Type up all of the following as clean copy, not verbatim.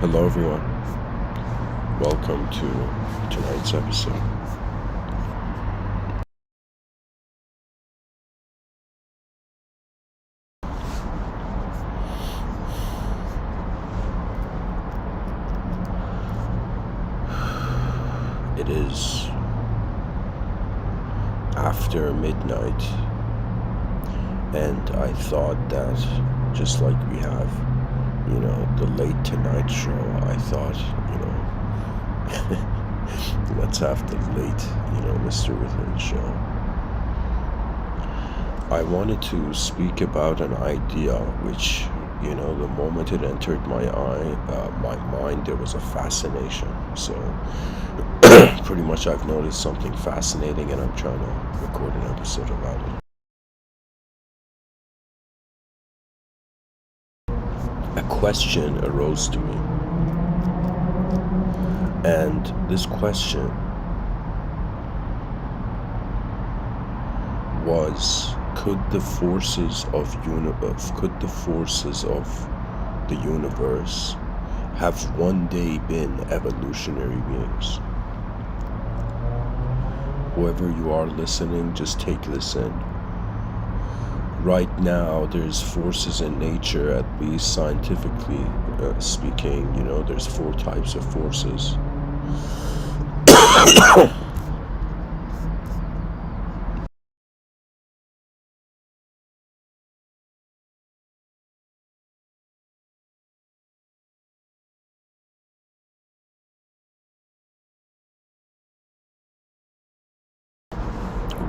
Hello, everyone. Welcome to tonight's episode. It is after midnight, and I thought that just like we have, the late tonight show, I thought, let's have the late, Mr.Within show. I wanted to speak about an idea which, the moment it entered my mind, there was a fascination. So pretty much I've noticed something fascinating and I'm trying to record an episode about it. A question arose to me. And this question was, could the forces of the universe have one day been evolutionary beings? Whoever you are listening, just take this in. Right now, there's forces in nature, at least scientifically speaking, there's 4 types of forces.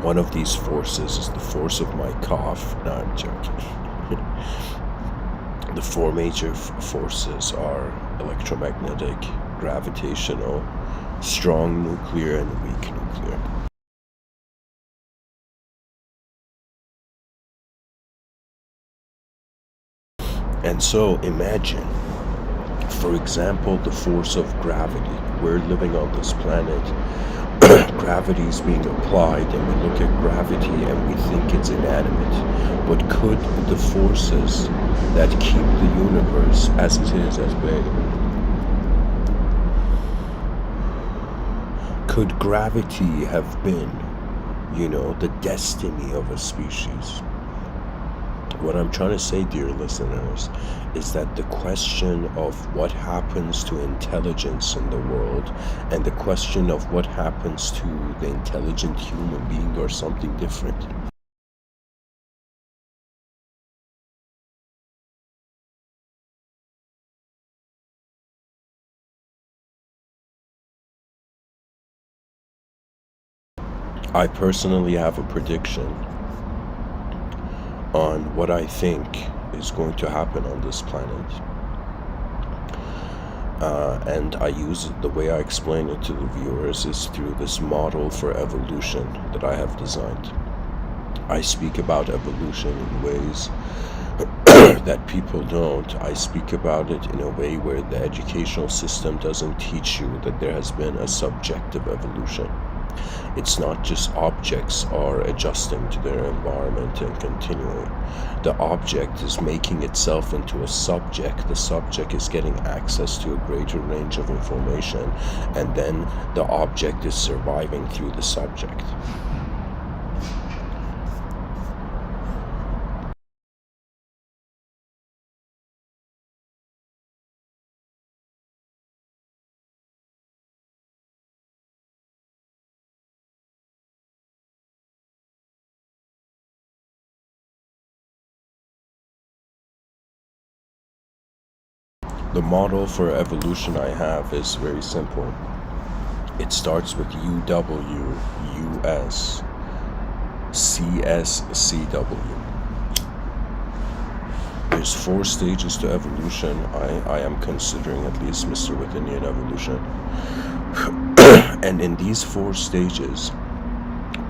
One of these forces is the force of my cough. No, I'm joking. The 4 major forces are electromagnetic, gravitational, strong nuclear, and weak nuclear. And so imagine, for example, the force of gravity. We're living on this planet. Gravity is being applied, and we look at gravity and we think it's inanimate. But could the forces that keep the universe as it is, as way, could gravity have been, the destiny of a species? What I'm trying to say, dear listeners, is that the question of what happens to intelligence in the world and the question of what happens to the intelligent human being are something different. I personally have a prediction on what I think is going to happen on this planet. And I use it, the way I explain it to the viewers is through this model for evolution that I have designed. I speak about evolution in ways that people don't. I speak about it in a way where the educational system doesn't teach you that there has been a subjective evolution. It's not just objects are adjusting to their environment and continuing. The object is making itself into a subject. The subject is getting access to a greater range of information, and then the object is surviving through the subject. The model for evolution I have is very simple. It starts with UW, US, CS, CW. There's 4 stages to evolution. I am considering at least Mr.Withinian evolution. And in these 4 stages,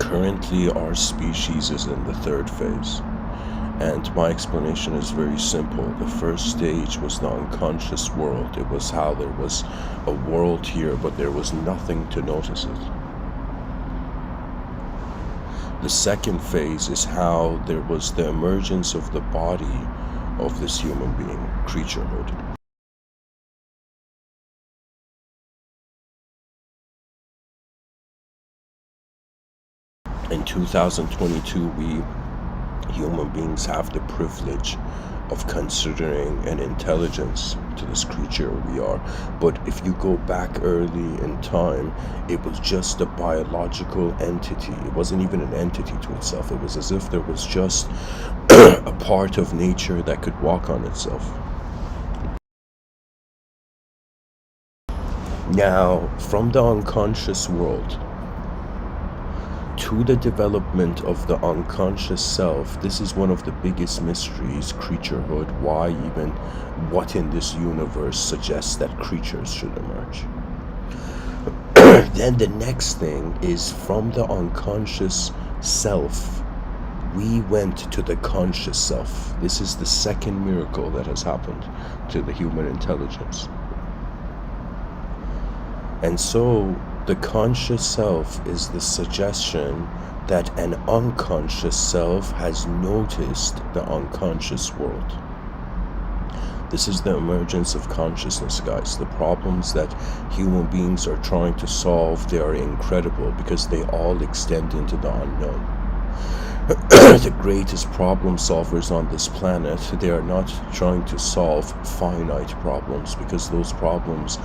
currently our species is in the 3rd phase. And my explanation is very simple. The first stage was the unconscious world. It was how there was a world here, but there was nothing to notice it. The second phase is how there was the emergence of the body of this human being, creaturehood. In 2022, we human beings have the privilege of considering an intelligence to this creature we are. But if you go back early in time, it was just a biological entity. It wasn't even an entity to itself. It was as if there was just a part of nature that could walk on itself. Now, from the unconscious world to the development of the unconscious self, this is one of the biggest mysteries, creaturehood, why even, what in this universe suggests that creatures should emerge. Then the next thing is, from the unconscious self, we went to the conscious self. This is the second miracle that has happened to the human intelligence. And so the conscious self is the suggestion that an unconscious self has noticed the unconscious world. This is the emergence of consciousness, guys. The problems that human beings are trying to solve, they are incredible because they all extend into the unknown. The greatest problem solvers on this planet, they are not trying to solve finite problems, because those problems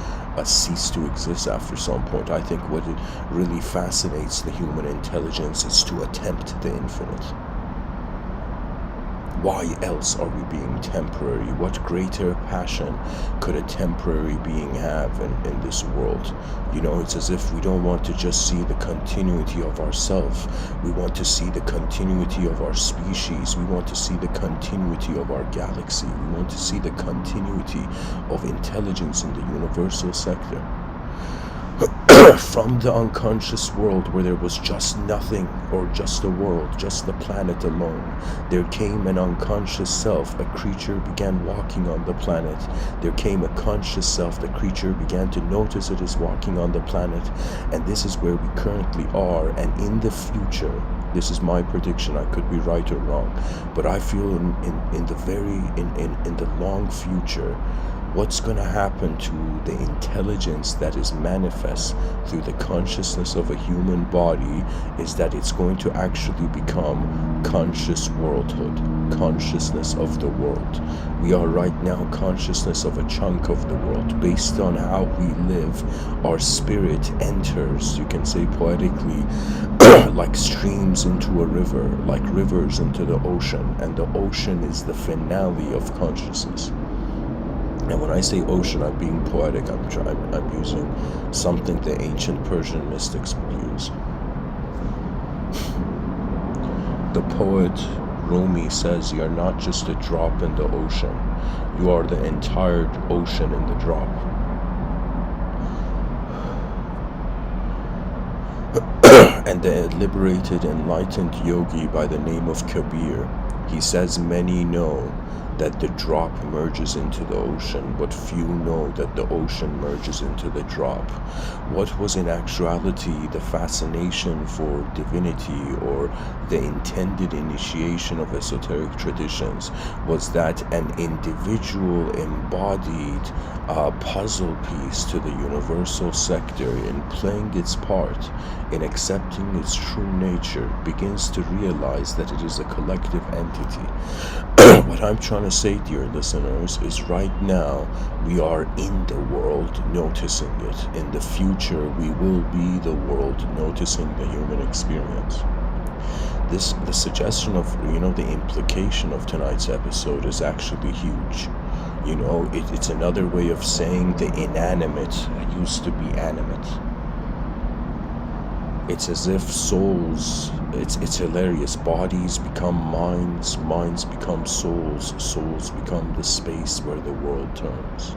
cease to exist after some point. I think what it really fascinates the human intelligence is to attempt the infinite. Why else are we being temporary? What greater passion could a temporary being have in this world? You know, it's as if we don't want to just see the continuity of ourself. We want to see the continuity of our species. We want to see the continuity of our galaxy. We want to see the continuity of intelligence in the universal sector. From the unconscious world, where there was just nothing, or just a world, just the planet alone, there came an unconscious self. A creature began walking on the planet. There came a conscious self. The creature began to notice it is walking on the planet. And this is where we currently are. And in the future, this is my prediction, I could be right or wrong, but I feel in the long future, what's going to happen to the intelligence that is manifest through the consciousness of a human body is that it's going to actually become conscious worldhood, consciousness of the world. We are right now consciousness of a chunk of the world. Based on how we live, our spirit enters, you can say poetically, like streams into a river, like rivers into the ocean, and the ocean is the finale of consciousness. And when I say ocean, I'm being poetic. I'm using something the ancient Persian mystics would use. The poet Rumi says, "You're not just a drop in the ocean. You are the entire ocean in the drop." And the liberated, enlightened yogi by the name of Kabir, he says, "Many know that the drop merges into the ocean, but few know that the ocean merges into the drop." What was in actuality the fascination for divinity, or the intended initiation of esoteric traditions, was that an individual embodied a puzzle piece to the universal sector in playing its part, in accepting its true nature, begins to realize that it is a collective entity. What I'm trying to say, dear listeners, is right now we are in the world noticing it. In the future, we will be the world noticing the human experience. The suggestion of, the implication of tonight's episode is actually huge. It's another way of saying the inanimate used to be animate. It's as if souls, it's hilarious, bodies become minds, minds become souls, souls become the space where the world turns.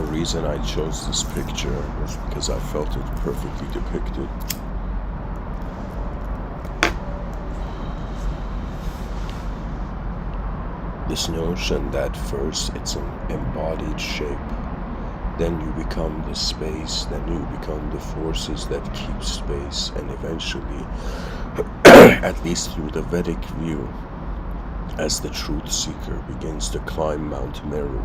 reason I chose this picture was because I felt it perfectly depicted. This notion that first it's an embodied shape, then you become the space, then you become the forces that keep space, and eventually, at least through the Vedic view, as the truth seeker begins to climb Mount Meru,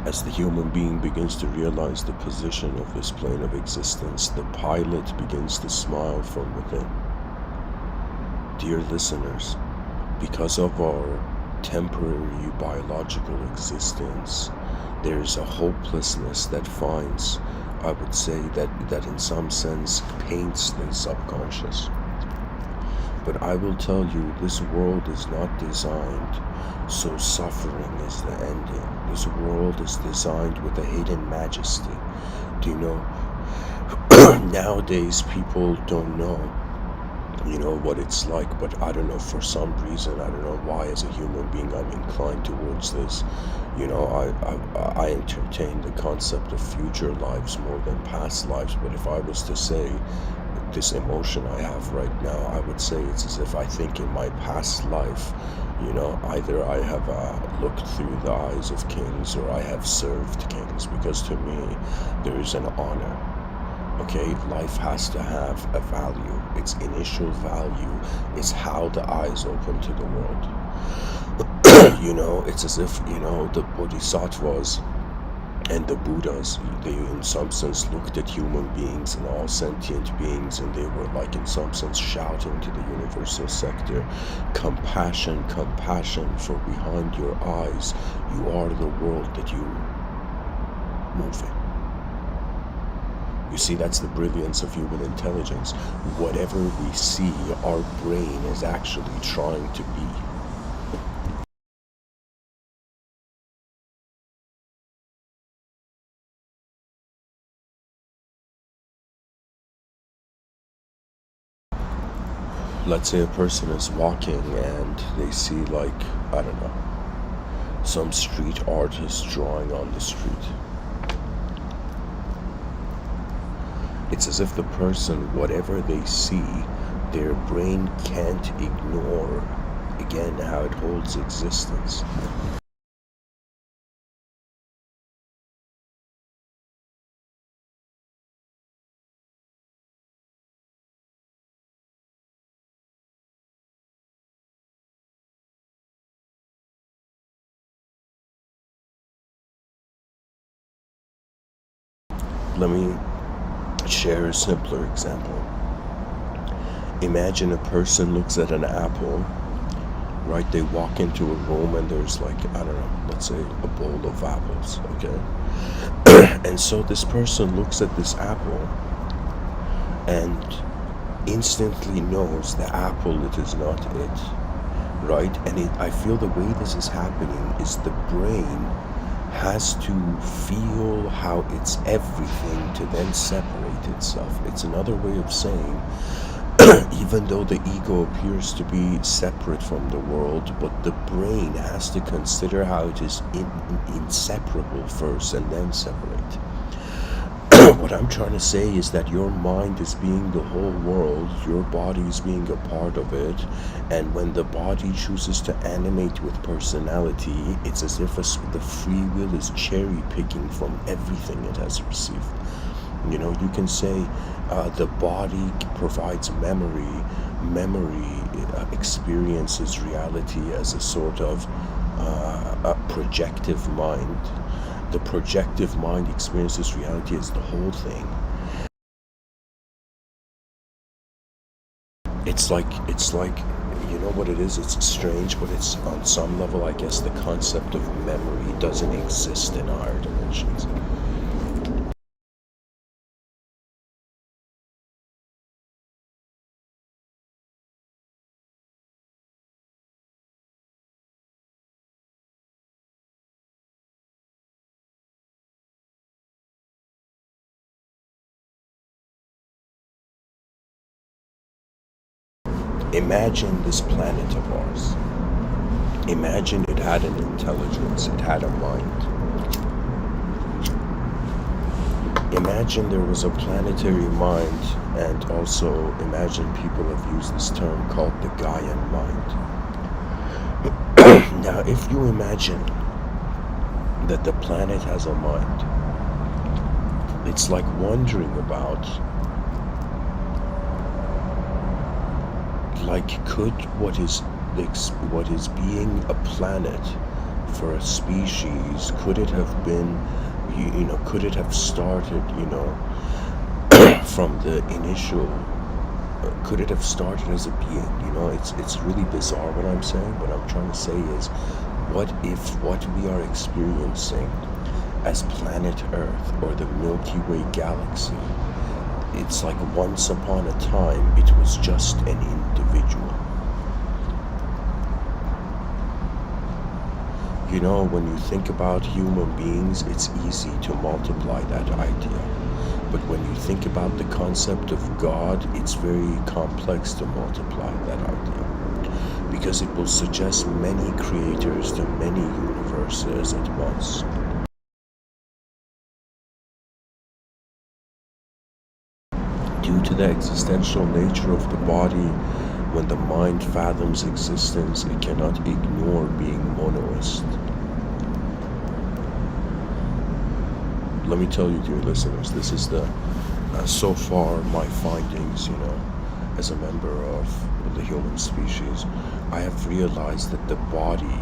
as the human being begins to realize the position of this plane of existence, the pilot begins to smile from within. Dear listeners, because of our temporary biological existence, there's a hopelessness that finds, I would say, that in some sense paints the subconscious. But I will tell you, this world is not designed so suffering is the ending. This world is designed with a hidden majesty. Do you know, nowadays people don't know, what it's like, but I don't know, for some reason, I don't know why, as a human being, I'm inclined towards this. I entertain the concept of future lives more than past lives, but if I was to say this emotion I have right now, I would say it's as if I think in my past life, either I have looked through the eyes of kings or I have served kings, because to me, there is an honor. Okay, life has to have a value. Its initial value is how the eyes open to the world. It's as if, the bodhisattvas and the Buddhas, they in some sense looked at human beings and all sentient beings, and they were like in some sense shouting to the universal sector, compassion, compassion, for behind your eyes, you are the world that you move in. You see, that's the brilliance of human intelligence. Whatever we see, our brain is actually trying to be. Let's say a person is walking and they see, like, I don't know, some street artist drawing on the street. It's as if the person, whatever they see, their brain can't ignore, again, how it holds existence. Let me share a simpler example. Imagine a person looks at an apple, right? They walk into a room and there's, like, I don't know, let's say a bowl of apples, okay? And so this person looks at this apple and instantly knows the apple, it is not it, right? And I feel the way this is happening is the brain has to feel how it's everything to then separate itself. It's another way of saying, even though the ego appears to be separate from the world, but the brain has to consider how it is inseparable first and then separate. What I'm trying to say is that your mind is being the whole world, your body is being a part of it, and when the body chooses to animate with personality, it's as if the free will is cherry picking from everything it has received. You can say the body provides memory experiences reality as a sort of a projective mind. The projective mind experiences reality as the whole thing. It's like, you know what it is? It's strange, but it's on some level, I guess, the concept of memory doesn't exist in higher dimensions. Imagine this planet of ours. Imagine it had an intelligence, it had a mind. Imagine there was a planetary mind, and also imagine people have used this term called the Gaian mind. Now, if you imagine that the planet has a mind, it's like wondering about, like, could what is being a planet for a species, could it have been, could it have started, from the initial, could it have started as a being? It's really bizarre what I'm saying. What I'm trying to say is, what if what we are experiencing as planet Earth or the Milky Way galaxy, it's like once upon a time it was just an individual. When you think about human beings, it's easy to multiply that idea. But when you think about the concept of God, it's very complex to multiply that idea. Because it will suggest many creators to many universes at once. Due to the existential nature of the body, when the mind fathoms existence, it cannot ignore being monoist. Let me tell you, dear listeners, this is so far my findings, as a member of the human species. I have realized that the body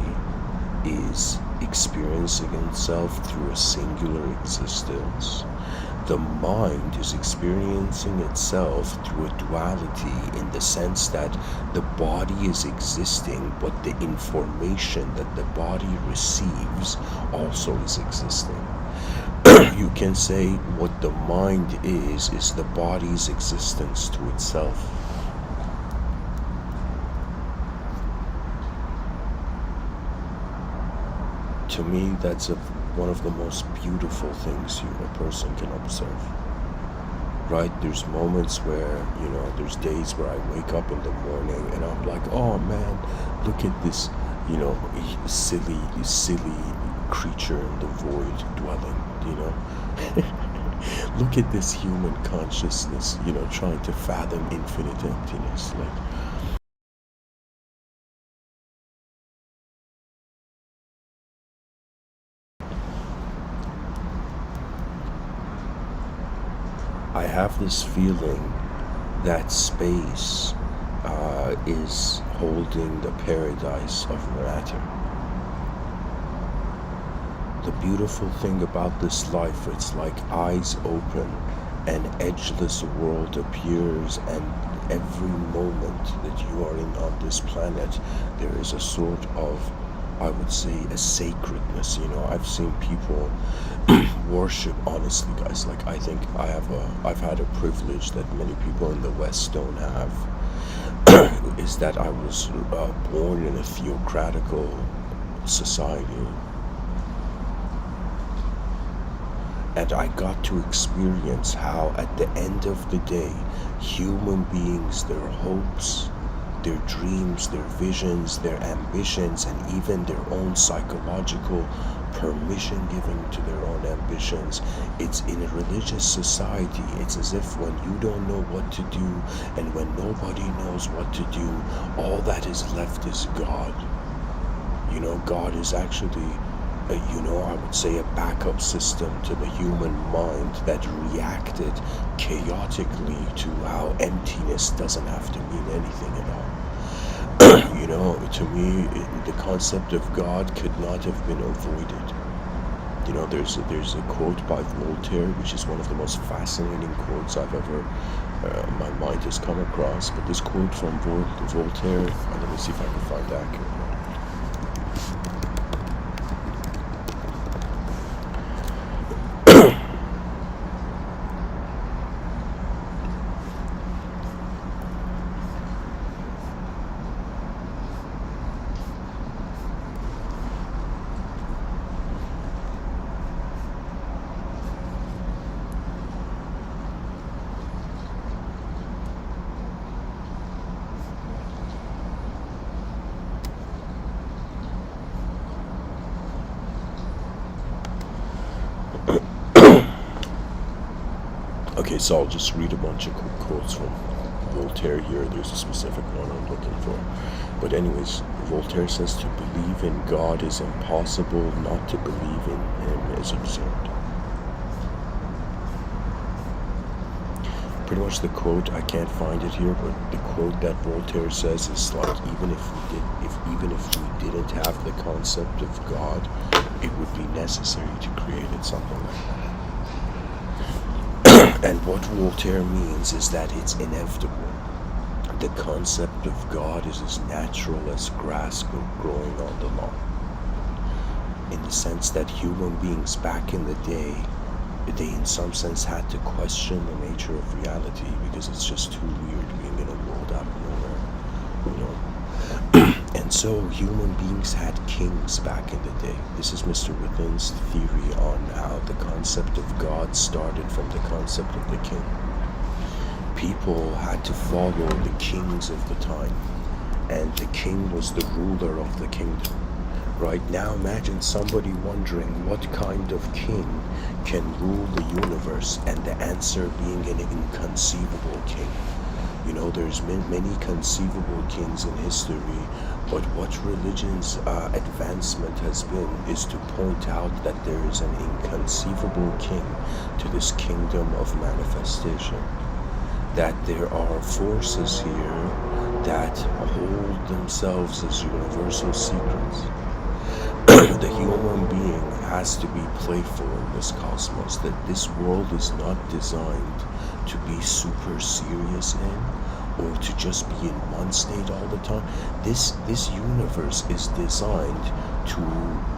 is experiencing itself through a singular existence. The mind is experiencing itself through a duality, in the sense that the body is existing, but the information that the body receives also is existing. You can say what the mind is the body's existence to itself. To me, that's one of the most beautiful things a person can observe. Right? There's moments where, there's days where I wake up in the morning and I'm like, oh man, look at this, silly creature in the void dwelling, Look at this human consciousness, trying to fathom infinite emptiness. I have this feeling that space is holding the paradise of matter. The beautiful thing about this life, it's like eyes open, an edgeless world appears, and every moment that you are on this planet, there is a sort of, I would say, a sacredness. I've seen people worship, honestly, guys. Like, I think I've had a privilege that many people in the West don't have, is that I was born in a theocratical society. And I got to experience how, at the end of the day, human beings, their hopes, their dreams, their visions, their ambitions, and even their own psychological permission giving to their own ambitions. It's in a religious society. It's as if when you don't know what to do and when nobody knows what to do, all that is left is God. God is actually, I would say, a backup system to the human mind that reacted chaotically to how emptiness doesn't have to mean anything at all. To me, the concept of God could not have been avoided. There's a quote by Voltaire, which is one of the most fascinating quotes I've ever, my mind has come across. But this quote from Voltaire, let me see if I can find that accurate. Okay, so I'll just read a bunch of quick quotes from Voltaire here. There's a specific one I'm looking for. But anyways, Voltaire says to believe in God is impossible, not to believe in him is absurd. Pretty much the quote, I can't find it here, but the quote that Voltaire says is like, even if we didn't have the concept of God, it would be necessary to create it, something like that. And what Voltaire means is that it's inevitable. The concept of God is as natural as grass growing on the lawn. In the sense that human beings back in the day, they in some sense had to question the nature of reality because it's just too weird being in a world out of nowhere, you know. And so human beings had kings back in the day. This is Mr. Within's theory on how the concept of God started from the concept of the king. People had to follow the kings of the time, and the king was the ruler of the kingdom. Right now, imagine somebody wondering what kind of king can rule the universe, and the answer being an inconceivable king. You know, there's been many conceivable kings in history, but what religion's advancement has been is to point out that there is an inconceivable king to this kingdom of manifestation. That there are forces here that hold themselves as universal secrets. The human being has to be playful in this cosmos, that this world is not designed to be super serious in, or to just be in one state all the time. This universe is designed to,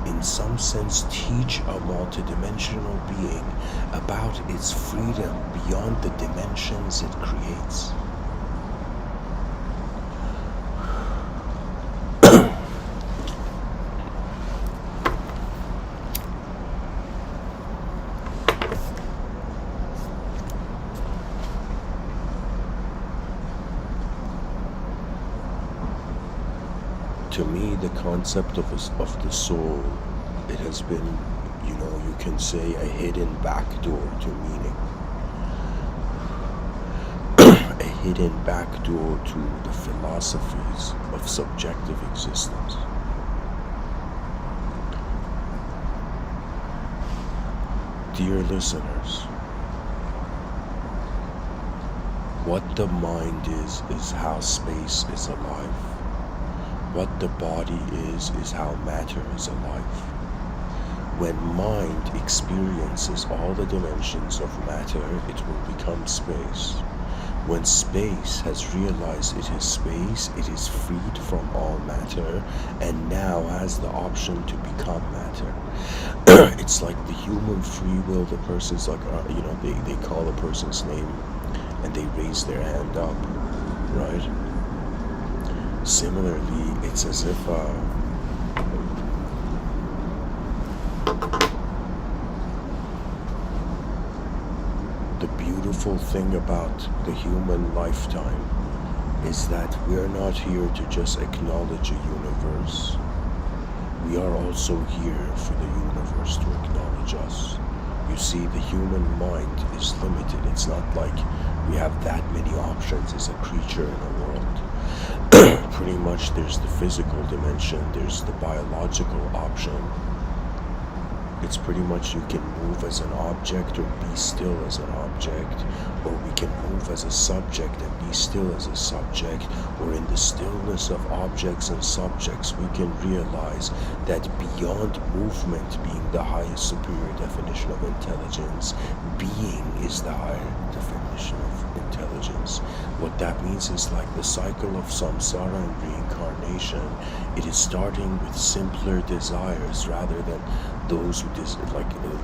in some sense, teach a multidimensional being about its freedom beyond the dimensions it creates. To me, the concept of the soul, it has been, you know, you can say a hidden backdoor to meaning. A hidden backdoor to the philosophies of subjective existence. Dear listeners, what the mind is how space is alive. What the body is how matter is alive. When mind experiences all the dimensions of matter, it will become space. When space has realized it is space, it is freed from all matter and now has the option to become matter. It's like the human free will. The person's like, you know, they call a person's name and they raise their hand up, right? Similarly, it's as if the beautiful thing about the human lifetime is that we're not here to just acknowledge a universe. We are also here for the universe to acknowledge us. You see, the human mind is limited. It's not like we have that many options as a creature in a world. Pretty much there's the physical dimension, there's the biological option. It's pretty much you can move as an object or be still as an object, or we can move as a subject and be still as a subject, or in the stillness of objects and subjects we can realize that beyond movement being the highest superior definition of intelligence, being is the higher definition of intelligence. What that means is like the cycle of samsara and reincarnation. It is starting with simpler desires rather than those who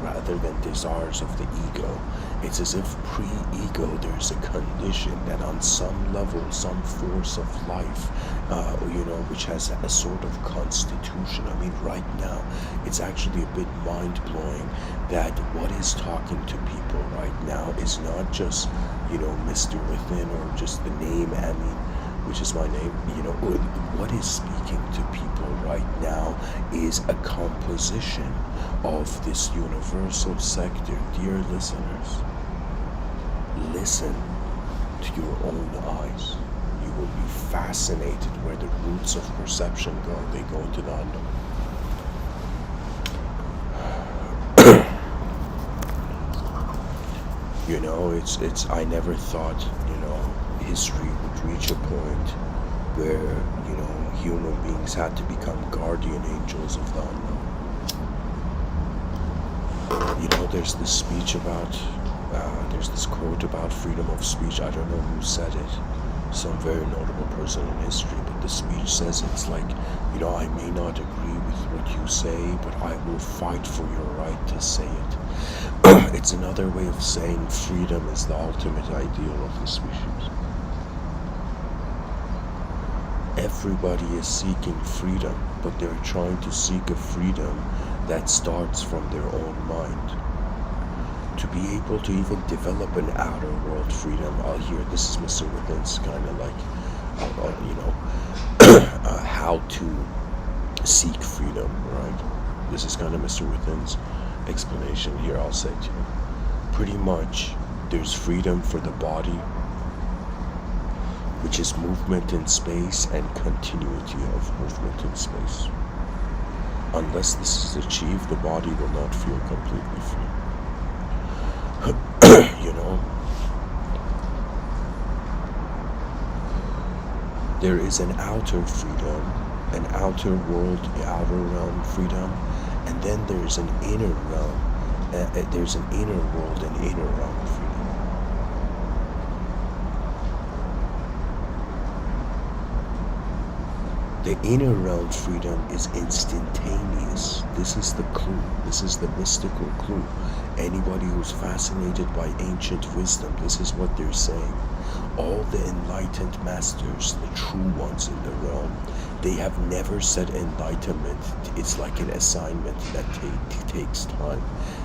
rather than desires of the ego. It's as if pre-ego there's a condition that on some level, some force of life, you know, which has a sort of constitution. I mean, right now, it's actually a bit mind-blowing that what is talking to people right now is not just, you know, Mr. Within or just the name Amin, which is my name. You know, what is speaking to people right now is a composition of this universal sector. Dear listeners, listen to your own eyes. You will be fascinated where the roots of perception go. They go into the unknown. You know, it's I never thought, history would reach a point where, human beings had to become guardian angels of the unknown. There's this speech about, there's this quote about freedom of speech. I don't know who said it, some very notable person in history, but the speech says it's like, I may not agree with what you say, but I will fight for your right to say it. It's another way of saying freedom is the ultimate ideal of the species. Everybody is seeking freedom, but they're trying to seek a freedom that starts from their own mind. To be able to even develop an outer world freedom, this is Mr. Within's kind of like, how to seek freedom, right? This is kind of Mr. Within's explanation here. I'll say to you, pretty much there's freedom for the body, which is movement in space and continuity of movement in space. Unless this is achieved, the body will not feel completely free. There is an outer freedom, an outer world, outer realm freedom, and then there's an inner realm. There's an inner world and inner realm freedom. The inner realm freedom is instantaneous. This is the clue. This is the mystical clue. Anybody who's fascinated by ancient wisdom, this is what they're saying. All the enlightened masters, the true ones in the realm, they have never said enlightenment. It's like an assignment that takes time.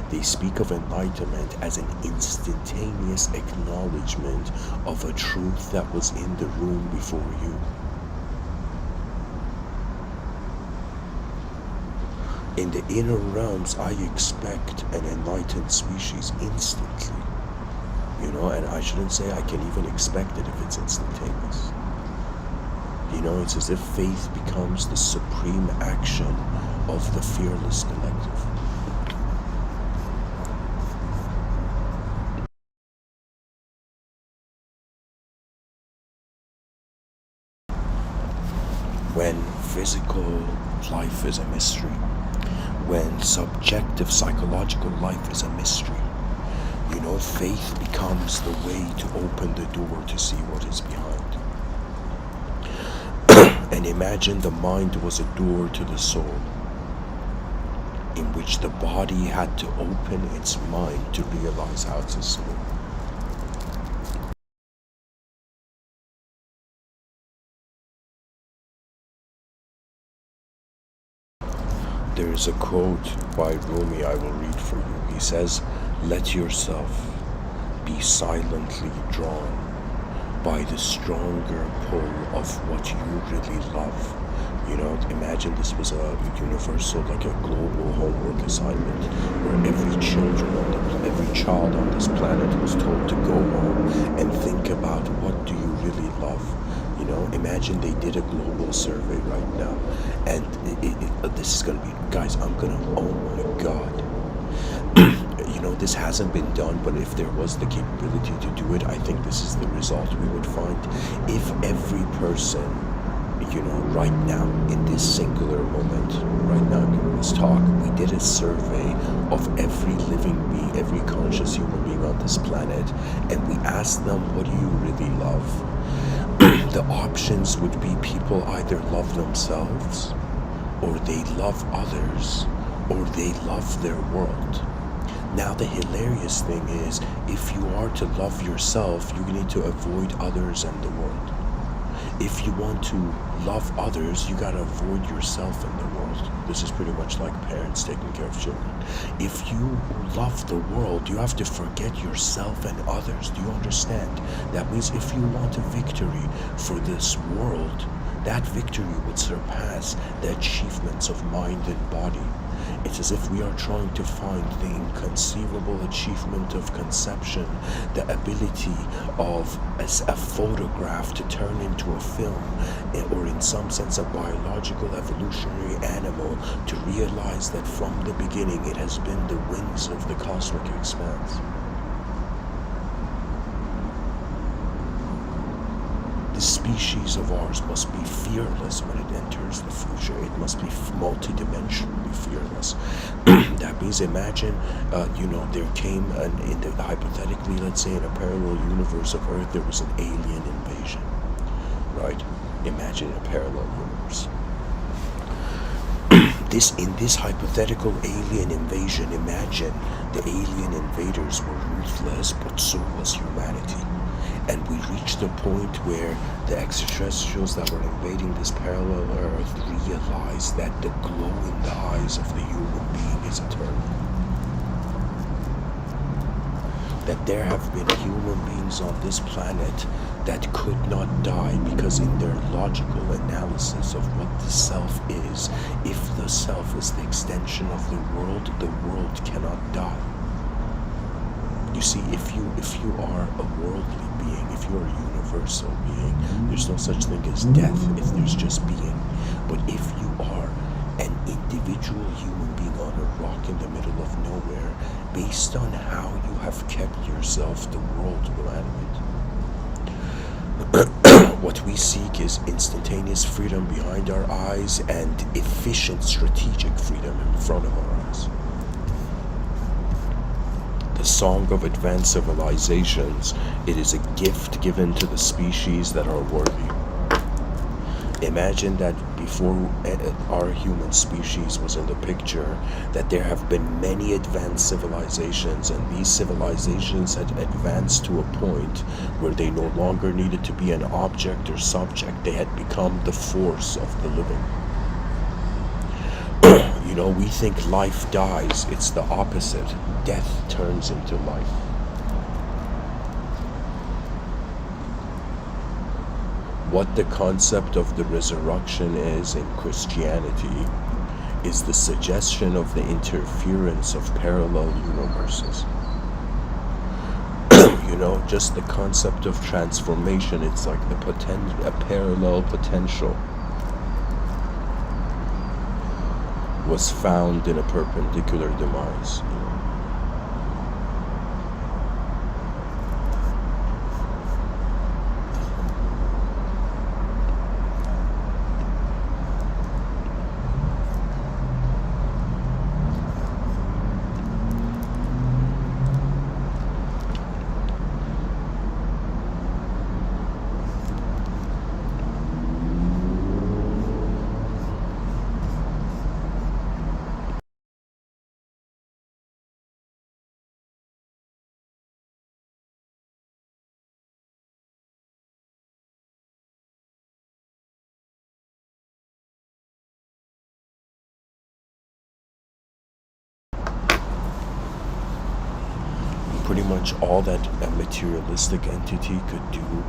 They speak of enlightenment as an instantaneous acknowledgement of a truth that was in the room before you. In the inner realms, I expect an enlightened species instantly. And I shouldn't say I can even expect it if it's instantaneous. It's as if faith becomes the supreme action of the fearless collective. When physical life is a mystery, when subjective psychological life is a mystery, faith becomes the way to open the door to see what is behind. And imagine the mind was a door to the soul, in which the body had to open its mind to realize how it's a soul. There is a quote by Rumi I will read for you. He says, "Let yourself be silently drawn by the stronger pull of what you really love." Imagine this was a universal, like a global homework assignment, where every child on this planet was told to go home and think about what do you really love. Imagine they did a global survey right now, and this is gonna be, guys, oh my God. This hasn't been done, but if there was the capability to do it, I think this is the result we would find. If every person, right now, in this singular moment, right now in this talk, we did a survey of every living being, every conscious human being on this planet, and we asked them, what do you really love? The options would be people either love themselves, or they love others, or they love their world. Now the hilarious thing is, if you are to love yourself, you need to avoid others and the world. If you want to love others, you gotta avoid yourself and the world. This is pretty much like parents taking care of children. If you love the world, you have to forget yourself and others. Do you understand? That means if you want a victory for this world, that victory would surpass the achievements of mind and body. It's as if we are trying to find the inconceivable achievement of conception, the ability of as a photograph to turn into a film, or in some sense a biological evolutionary animal to realize that from the beginning it has been the winds of the cosmic expanse. The species of ours must be fearless when it enters the future. It must be multidimensionally fearless. That means, imagine, there came hypothetically, let's say in a parallel universe of Earth, there was an alien invasion, right? Imagine a parallel universe. In this hypothetical alien invasion, imagine the alien invaders were ruthless, but so was humanity. And we reached the point where the extraterrestrials that were invading this parallel Earth realized that the glow in the eyes of the human being is eternal. That there have been human beings on this planet that could not die because in their logical analysis of what the self is, if the self is the extension of the world cannot die. You see, if you are a worldly being, if you're a universal being, there's no such thing as death if there's just being. But if you are an individual human being on a rock in the middle of nowhere, based on how you have kept yourself, the world will animate. What we seek is instantaneous freedom behind our eyes and efficient strategic freedom in front of our eyes. The song of advanced civilizations, it is a gift given to the species that are worthy. Imagine that before our human species was in the picture, that there have been many advanced civilizations, and these civilizations had advanced to a point where they no longer needed to be an object or subject. They had become the force of the living. We think life dies. It's the opposite. Death turns into life. What the concept of the resurrection is in Christianity is the suggestion of the interference of parallel universes. Just the concept of transformation, it's like a parallel potential was found in a perpendicular demise. Pretty much all that a materialistic entity could do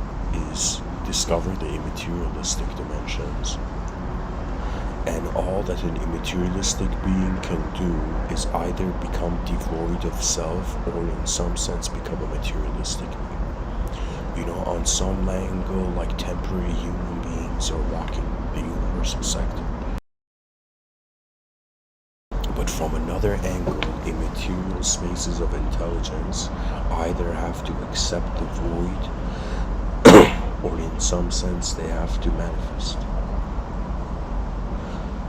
is discover the immaterialistic dimensions. And all that an immaterialistic being can do is either become devoid of self or in some sense become a materialistic being. On some angle, like temporary human beings are walking the universal sector. But from another angle, immaterial spaces of intelligence either have to accept the void or in some sense they have to manifest.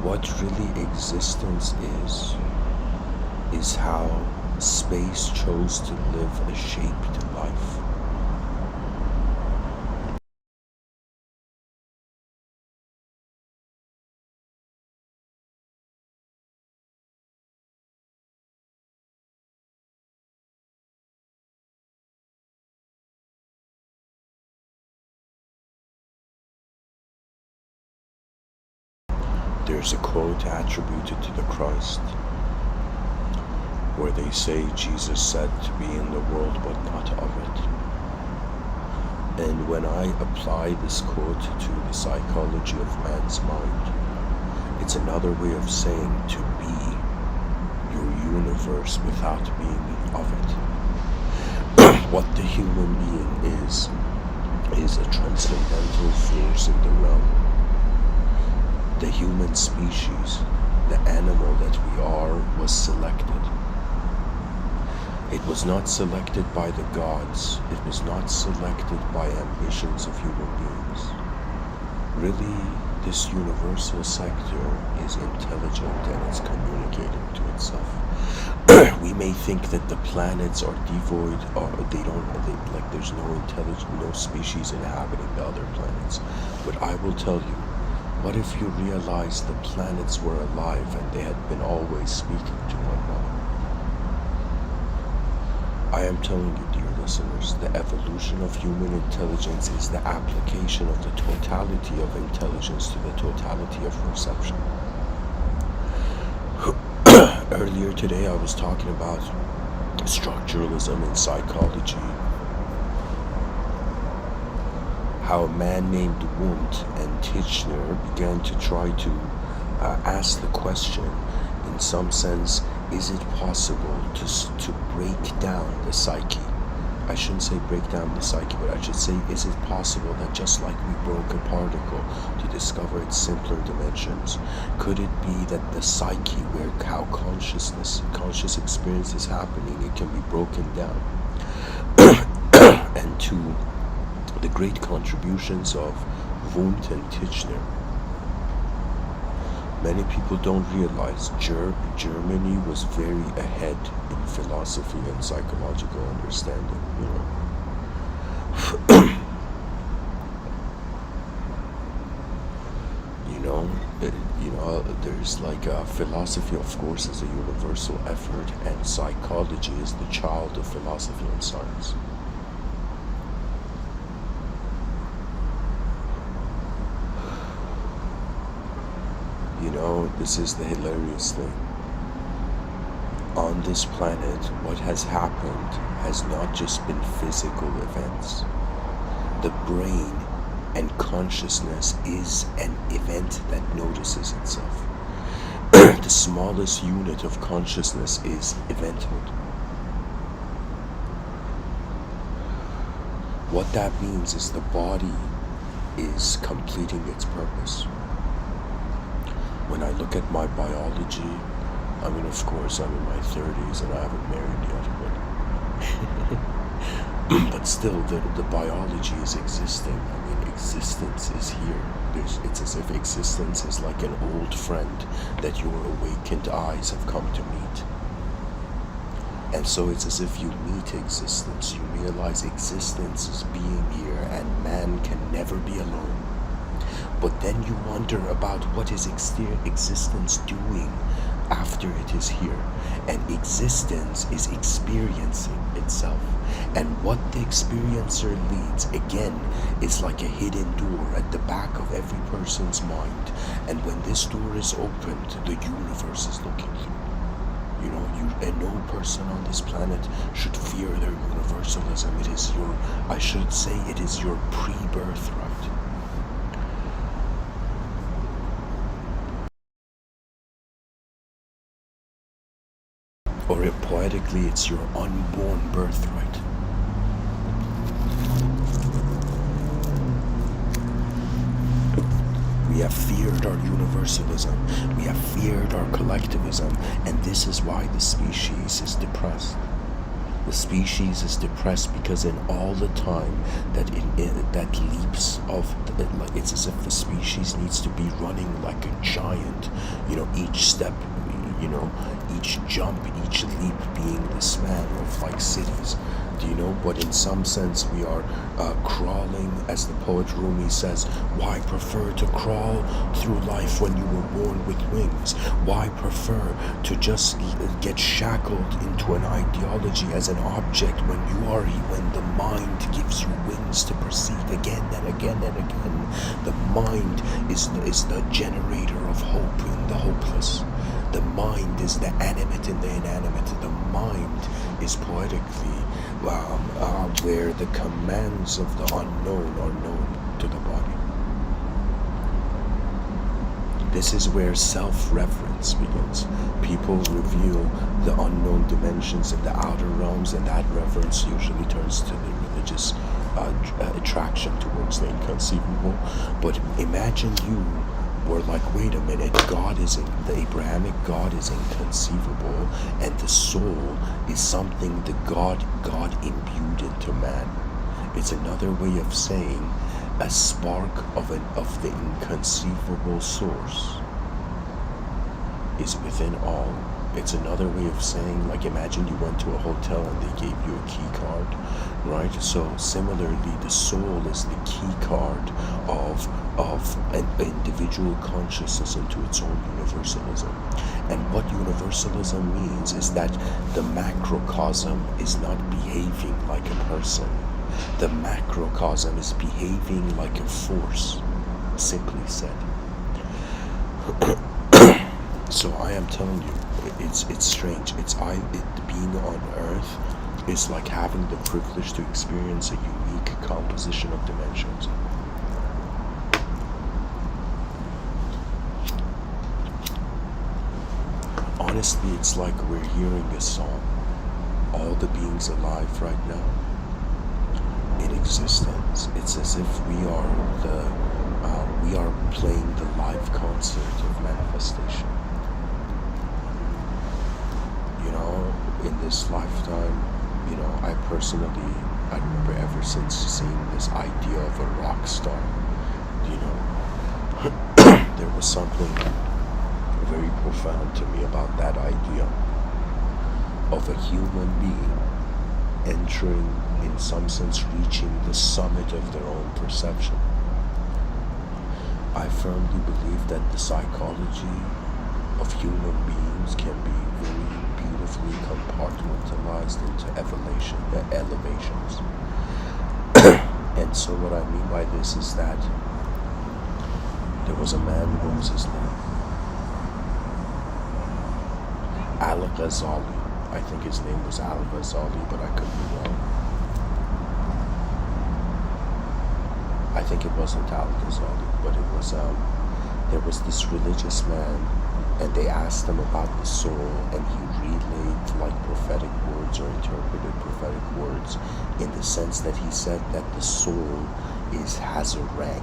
What really existence is how space chose to live a shaped life. There's a quote attributed to the Christ where they say Jesus said to be in the world but not of it. And when I apply this quote to the psychology of man's mind, it's another way of saying to be your universe without being of it. What the human being is a transcendental force in the realm. The human species, the animal that we are, was selected. It was not selected by the gods. It was not selected by ambitions of human beings. Really, this universal sector is intelligent and it's communicating to itself. We may think that the planets are devoid, or there's no no species inhabiting the other planets. But I will tell you, what if you realized the planets were alive and they had been always speaking to one another? I am telling you, dear listeners, the evolution of human intelligence is the application of the totality of intelligence to the totality of perception. Earlier today I was talking about structuralism in psychology. How a man named Wundt and Titchener began to try to ask the question, in some sense, is it possible to break down the psyche? I shouldn't say break down the psyche, but I should say, is it possible that just like we broke a particle to discover its simpler dimensions, could it be that the psyche, where how conscious experience is happening, it can be broken down? And to the great contributions of Wundt and Titchener, many people don't realize Germany was very ahead in philosophy and psychological understanding, there's like philosophy, of course, is a universal effort, and psychology is the child of philosophy and science. This is the hilarious thing. On this planet, what has happened has not just been physical events. The brain and consciousness is an event that notices itself. The smallest unit of consciousness is eventhood. What that means is the body is completing its purpose. When I look at my biology, I mean, of course, I'm in my 30s and I haven't married yet, but still, the biology is existing. I mean, existence is here. It's as if existence is like an old friend that your awakened eyes have come to meet. And so it's as if you meet existence. You realize existence is being here and man can never be alone. But then you wonder about what is existence doing after it is here. And existence is experiencing itself. And what the experiencer leads, again, is like a hidden door at the back of every person's mind. And when this door is opened, the universe is looking through. And no person on this planet should fear their universalism. It is it is your pre-birthright. Or poetically, it's your unborn birthright. We have feared our universalism. We have feared our collectivism. And this is why the species is depressed. The species is depressed because in all the time that that leaps of, it's as if the species needs to be running like a giant. Each step, each jump, each leap being the span of like cities. But in some sense we are crawling, as the poet Rumi says. Why prefer to crawl through life when you were born with wings? Why prefer to just get shackled into an ideology as an object when the mind gives you wings to perceive again and again and again? The mind is the generator of hope in the hopeless. The mind is the animate in the inanimate. The mind is poetically where the commands of the unknown are known to the body. This is where self-reference begins. People reveal the unknown dimensions in the outer realms, and that reverence usually turns to the religious attraction towards the inconceivable. But imagine you were like, wait a minute, the Abrahamic God is inconceivable, and the soul is something the God imbued into man. It's another way of saying a spark of the inconceivable source is within all. It's another way of saying, like, imagine you went to a hotel and they gave you a key card, right? So similarly, the soul is the key card of an individual consciousness into its own universalism. And what universalism means is that the macrocosm is not behaving like a person. The macrocosm is behaving like a force, simply said. So I am telling you, it's strange. Being on Earth is like having the privilege to experience a unique composition of dimensions. Honestly, it's like we're hearing a song. All the beings alive right now in existence. It's as if we are playing the live concert of manifestation. In this lifetime, I remember ever since seeing this idea of a rock star, there was something very profound to me about that idea of a human being entering, in some sense, reaching the summit of their own perception. I firmly believe that the psychology of human beings can be very beautifully compartmentalized into elevations. And so what I mean by this is that there was a man, what was his name? Al-Ghazali. I think his name was Al-Ghazali, but I could be wrong. I think it wasn't Al-Ghazali, but it was, there was this religious man, and they asked him about the soul, and he relayed like prophetic words or interpreted prophetic words in the sense that he said that the soul has a rank.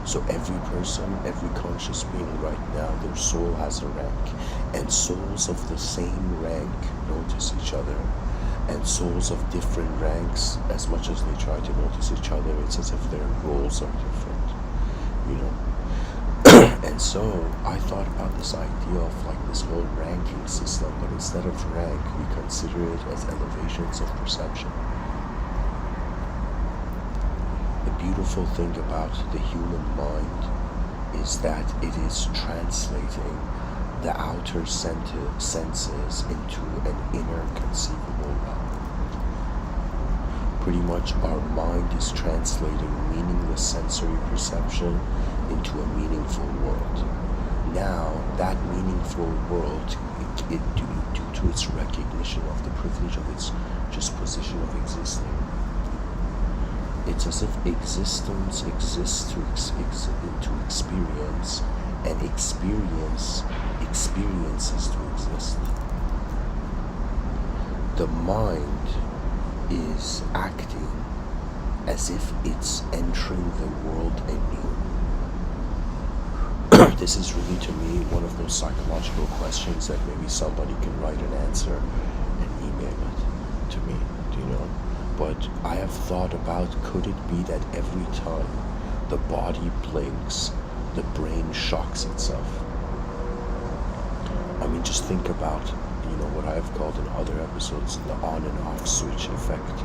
So every person, every conscious being right now, their soul has a rank, and souls of the same rank notice each other, and souls of different ranks, as much as they try to notice each other, it's as if their roles are different, And so I thought about this idea of like this whole ranking system, but instead of rank, we consider it as elevations of perception. The beautiful thing about the human mind is that it is translating the outer senses into an inner conceivable realm. Pretty much our mind is translating meaningless sensory perception into a meaningful world. Now, that meaningful world, due to its recognition of the privilege of its just position of existing, it's as if existence exists to experience, and experience experiences to exist. The mind is acting as if it's entering the world anew. This is really, to me, one of those psychological questions that maybe somebody can write an answer and email it to me, But I have thought about, could it be that every time the body blinks, the brain shocks itself? I mean, just think about, what I have called in other episodes the on and off switch effect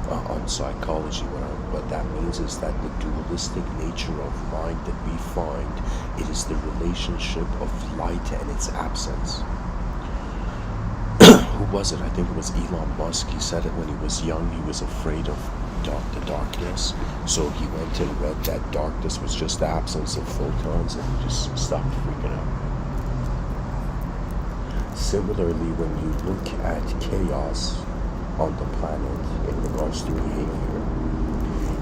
on psychology. What that means is that the dualistic nature of mind that we find, it is the relationship of light and its absence. Who was it? I think it was Elon Musk. He said it when he was young. He was afraid of the darkness. So he went and read that darkness was just the absence of photons, and he just stopped freaking out. Similarly, when you look at chaos on the planet in regards to behavior,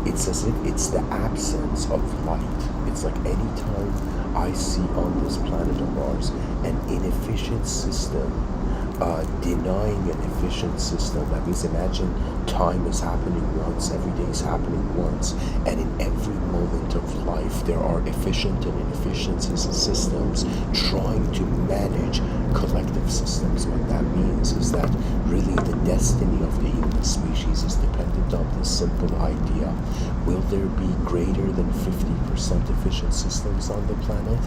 It's as if it's the absence of light. It's like anytime I see on this planet of ours an inefficient system denying an efficient system. That means imagine time is happening once, every day is happening once, and in every moment of life there are efficient and inefficient systems trying to manage collective systems. What that means is that really the destiny of the human species is dependent on this simple idea. Will there be greater than 50% efficient systems on the planet,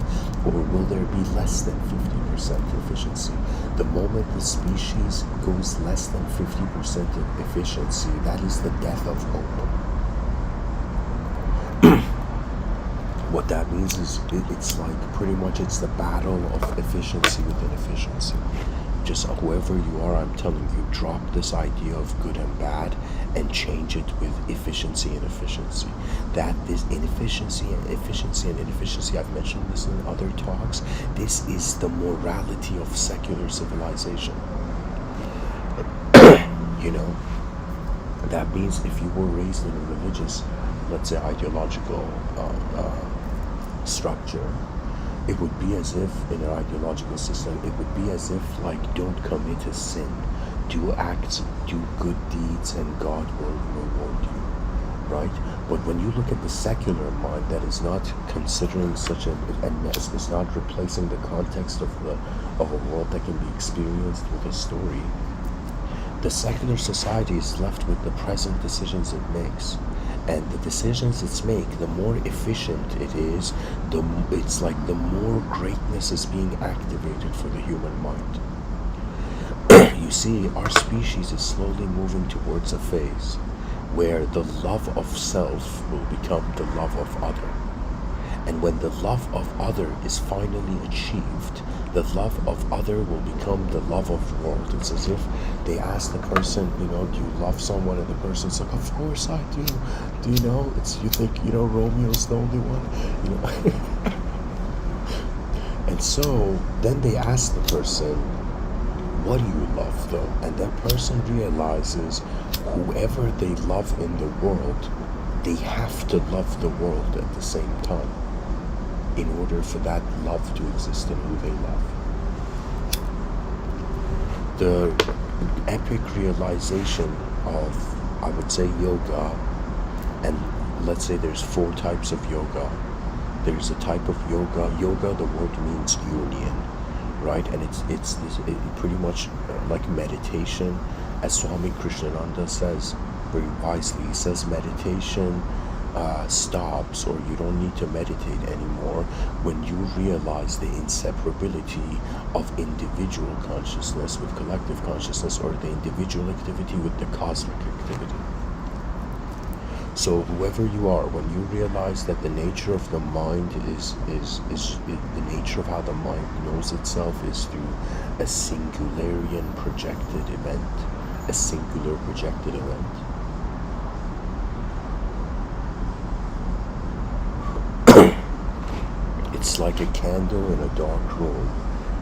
or will there be less than 50% efficiency? The moment the species goes less than 50% efficiency, that is the death of hope. What that means is it's like pretty much it's the battle of efficiency with inefficiency. Just whoever you are, I'm telling you, drop this idea of good and bad and change it with efficiency and efficiency. That this inefficiency and efficiency and inefficiency, I've mentioned this in other talks, this is the morality of secular civilization. You know, that means if you were raised in a religious, let's say ideological structure, it would be as if in an ideological system, it would be as if like, don't commit a sin, do acts, do good deeds, and God will reward you, right? But when you look at the secular mind that is not considering such a mess, is not replacing the context of a world that can be experienced with a story, the secular society is left with the present decisions it makes. And the decisions it's make, the more efficient it is, it's like the more greatness is being activated for the human mind. You see, our species is slowly moving towards a phase where the love of self will become the love of other. And when the love of other is finally achieved, the love of other will become the love of world. It's as if they ask the person, you know, do you love someone? And the person's like, of course I do. Do you know? You think, you know, Romeo's the only one? You know? And so then they ask the person, what do you love though? And that person realizes whoever they love in the world, they have to love the world at the same time in order for that love to exist in who they love. The epic realization of, I would say, yoga, and let's say there's 4 types of yoga. There's a type of yoga, the word means union, right? And it's pretty much like meditation, as Swami Krishnananda says very wisely. He says meditation stops, or you don't need to meditate anymore when you realize the inseparability of individual consciousness with collective consciousness, or the individual activity with the cosmic activity. So whoever you are, when you realize that the nature of the mind is the nature of how the mind knows itself is through a singularian projected event, a singular projected event. It's like a candle in a dark room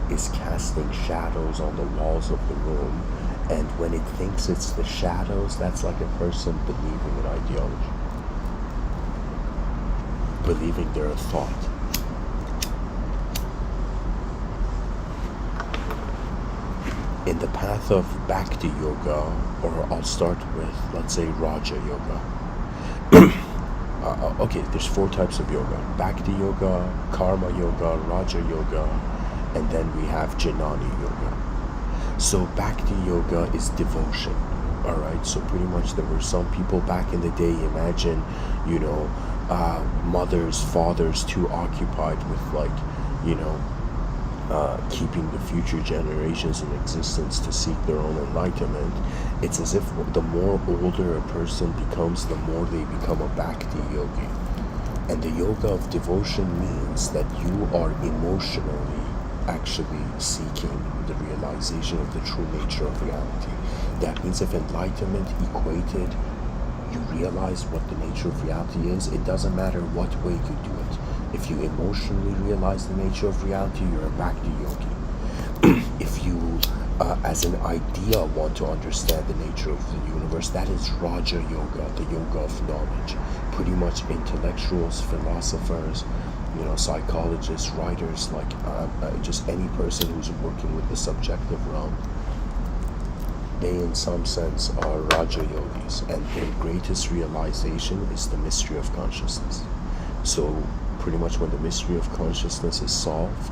is casting shadows on the walls of the room, and when it thinks it's the shadows, that's like a person believing in ideology, believing they're a thought. In the path of Bhakti Yoga, or I'll start with, let's say, Raja Yoga. Okay, there's 4 types of yoga: Bhakti Yoga, Karma Yoga, Raja Yoga, and then we have Jnani Yoga. So Bhakti Yoga is devotion, alright? So pretty much there were some people back in the day, imagine, you know, mothers, fathers too occupied with, like, you know, keeping the future generations in existence to seek their own enlightenment. It's as if the more older a person becomes, the more they become a Bhakti yogi. And the yoga of devotion means that you are emotionally actually seeking the realization of the true nature of reality. That means if enlightenment equated, you realize what the nature of reality is, it doesn't matter what way you do it. If you emotionally realize the nature of reality, you're a Bhakti yogi. If you, as an idea, want to understand the nature of the universe, that is Raja Yoga, the yoga of knowledge. pretty much intellectuals, philosophers, psychologists, writers, like just any person who's working with the subjective realm, they in some sense are Raja Yogis, and their greatest realization is the mystery of consciousness. So pretty much when the mystery of consciousness is solved,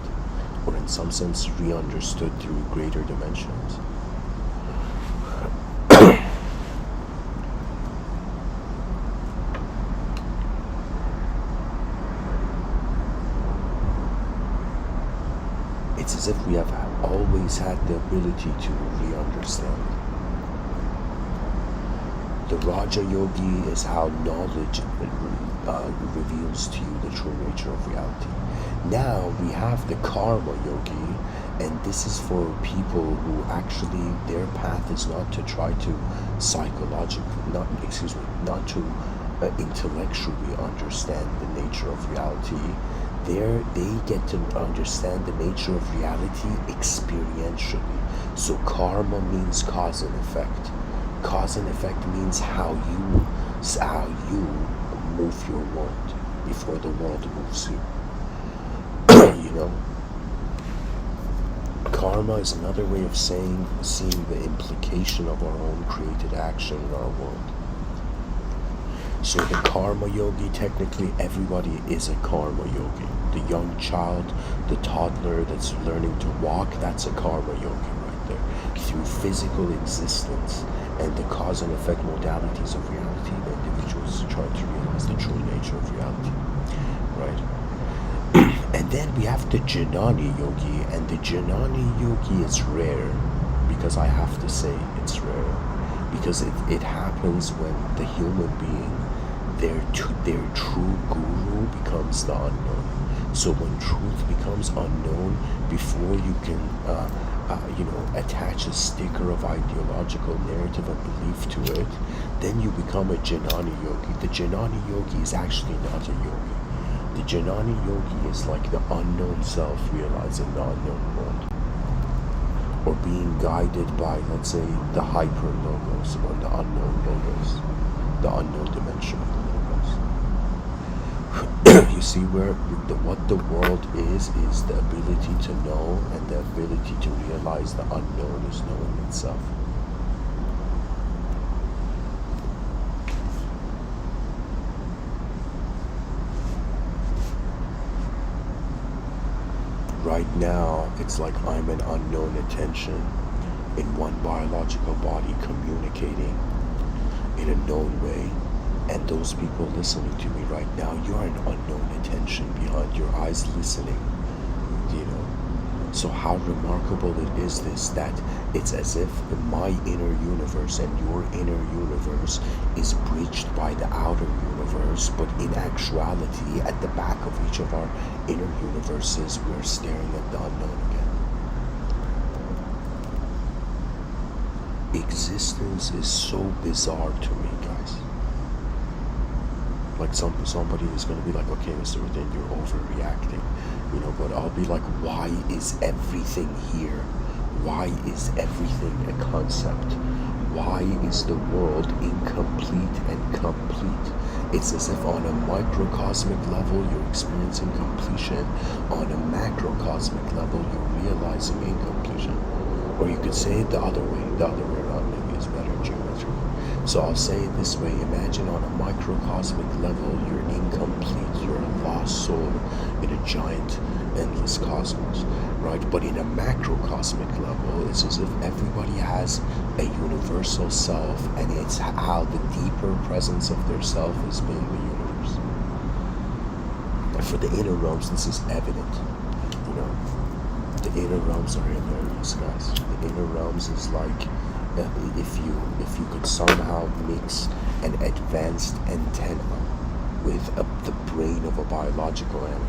or in some sense re-understood through greater dimensions, it's as if we have always had the ability to re-understand. The Raja Yogi is how knowledge reveals to you the true nature of reality. Now we have the Karma Yogi, and this is for people who actually, their path is not to try to not to intellectually understand the nature of reality. They get to understand the nature of reality experientially. So karma means cause and effect. Cause and effect means how you move your world before the world moves you. Karma is another way of seeing the implication of our own created action in our world. So the Karma Yogi, technically everybody is a Karma Yogi. The young child, the toddler that's learning to walk, that's a Karma Yogi right there. Through physical existence and the cause and effect modalities of reality, the individuals try to realize the true nature of reality, right? And then we have the Jnani Yogi, and the Jnani Yogi is rare, because I have to say it's rare, because it happens when the human being, their true guru becomes the unknown. So when truth becomes unknown, before you can attach a sticker of ideological narrative and belief to it, then you become a Jnani Yogi. The Jnani Yogi is actually not a yogi. The Jnani Yogi is like the unknown self realizing the unknown world, or being guided by, let's say, the hyper logos, or the unknown logos, the unknown dimension of the logos. You see, what the world is the ability to know, and the ability to realize the unknown is knowing itself. Right now, it's like I'm an unknown attention in one biological body communicating in a known way, and those people listening to me right now, you're an unknown attention behind your eyes listening, So how remarkable it is this, that it's as if my inner universe and your inner universe is bridged by the outer universe, but in actuality, at the back of each of our inner universes, we're staring at the unknown again. Existence is so bizarre to me, guys. Like somebody is going to be like, okay, Mr. Within, you're overreacting, but I'll be like, why is everything here? Why is everything a concept? Why is the world incomplete and complete? It's as if on a microcosmic level you're experiencing completion, on a macrocosmic level you're realizing incompletion. Or you could say it the other way around, maybe it's better geometry. So I'll say it this way: imagine on a microcosmic level you're incomplete, you're a lost soul in a giant endless cosmos, right? But in a macrocosmic level, it's as if everybody has a universal self, and it's how the deeper presence of their self is being the universe. And for the inner realms, this is evident. The inner realms are hilarious, guys. The inner realms is like, if you could somehow mix an advanced antenna with the brain of a biological animal.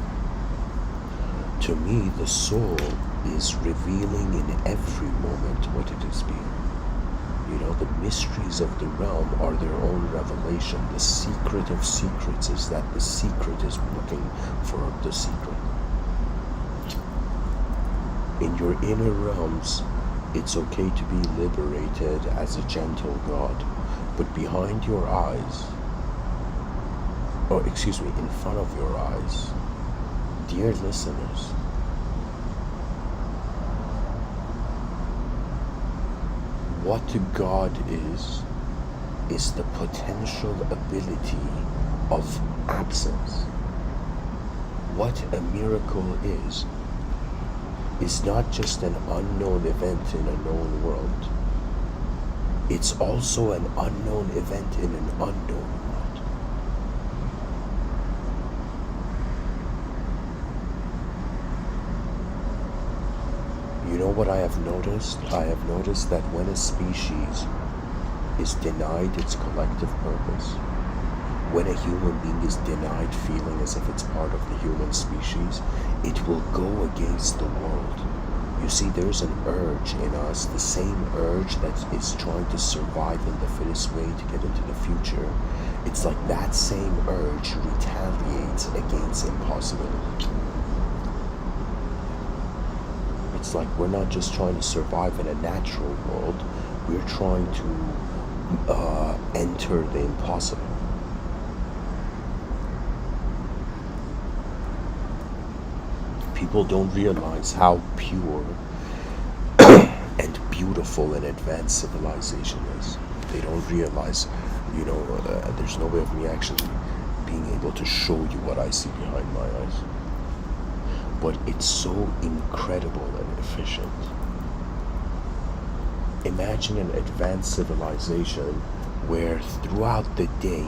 To me, the soul is revealing in every moment what it is being. The mysteries of the realm are their own revelation. The secret of secrets is that the secret is looking for the secret. In your inner realms, it's okay to be liberated as a gentle God, but behind your eyes, or excuse me, in front of your eyes. Dear listeners, what God is the potential ability of absence. What a miracle is not just an unknown event in a known world. It's also an unknown event in an unknown world. You know what I have noticed? I have noticed that when a species is denied its collective purpose, when a human being is denied feeling as if it's part of the human species, it will go against the world. You see, there's an urge in us, the same urge that is trying to survive in the fittest way to get into the future. It's like that same urge retaliates against impossibility. It's like we're not just trying to survive in a natural world, we're trying to enter the impossible. People don't realize how pure and beautiful an advanced civilization is. They don't realize, there's no way of me actually being able to show you what I see behind my eyes. But it's so incredible and efficient. Imagine an advanced civilization where throughout the day,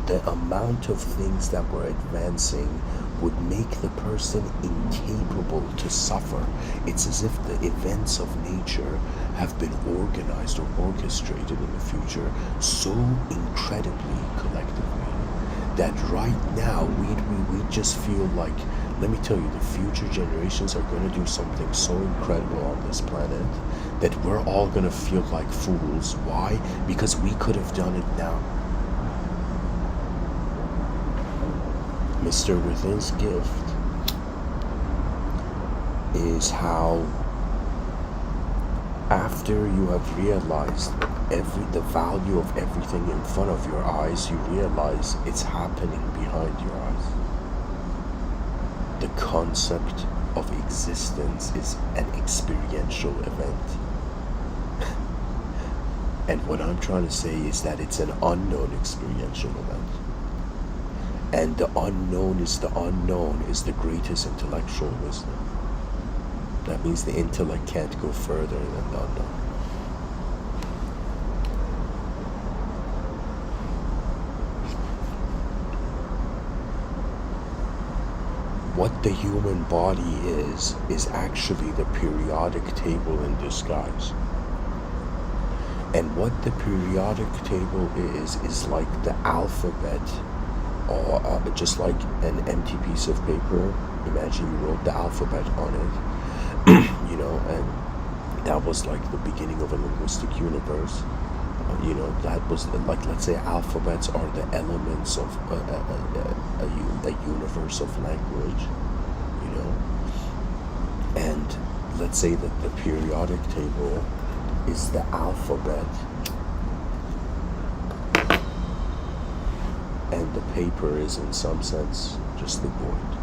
the amount of things that we're advancing would make the person incapable to suffer. It's as if the events of nature have been organized or orchestrated in the future so incredibly collectively that right now we just feel like, let me tell you, the future generations are going to do something so incredible on this planet that we're all going to feel like fools. Why? Because we could have done it now. Mr. Within's gift is how, after you have realized the value of everything in front of your eyes, you realize it's happening behind your eyes. The concept of existence is an experiential event. And what I'm trying to say is that it's an unknown experiential event. And the unknown is the greatest intellectual wisdom. That means the intellect can't go further than the unknown. What the human body is actually the periodic table in disguise. And what the periodic table is like the alphabet, or just like an empty piece of paper. Imagine you wrote the alphabet on it, and that was like the beginning of a linguistic universe. That was like, let's say alphabets are the elements of a universe of language, and let's say that the periodic table is the alphabet, and the paper is in some sense just the void.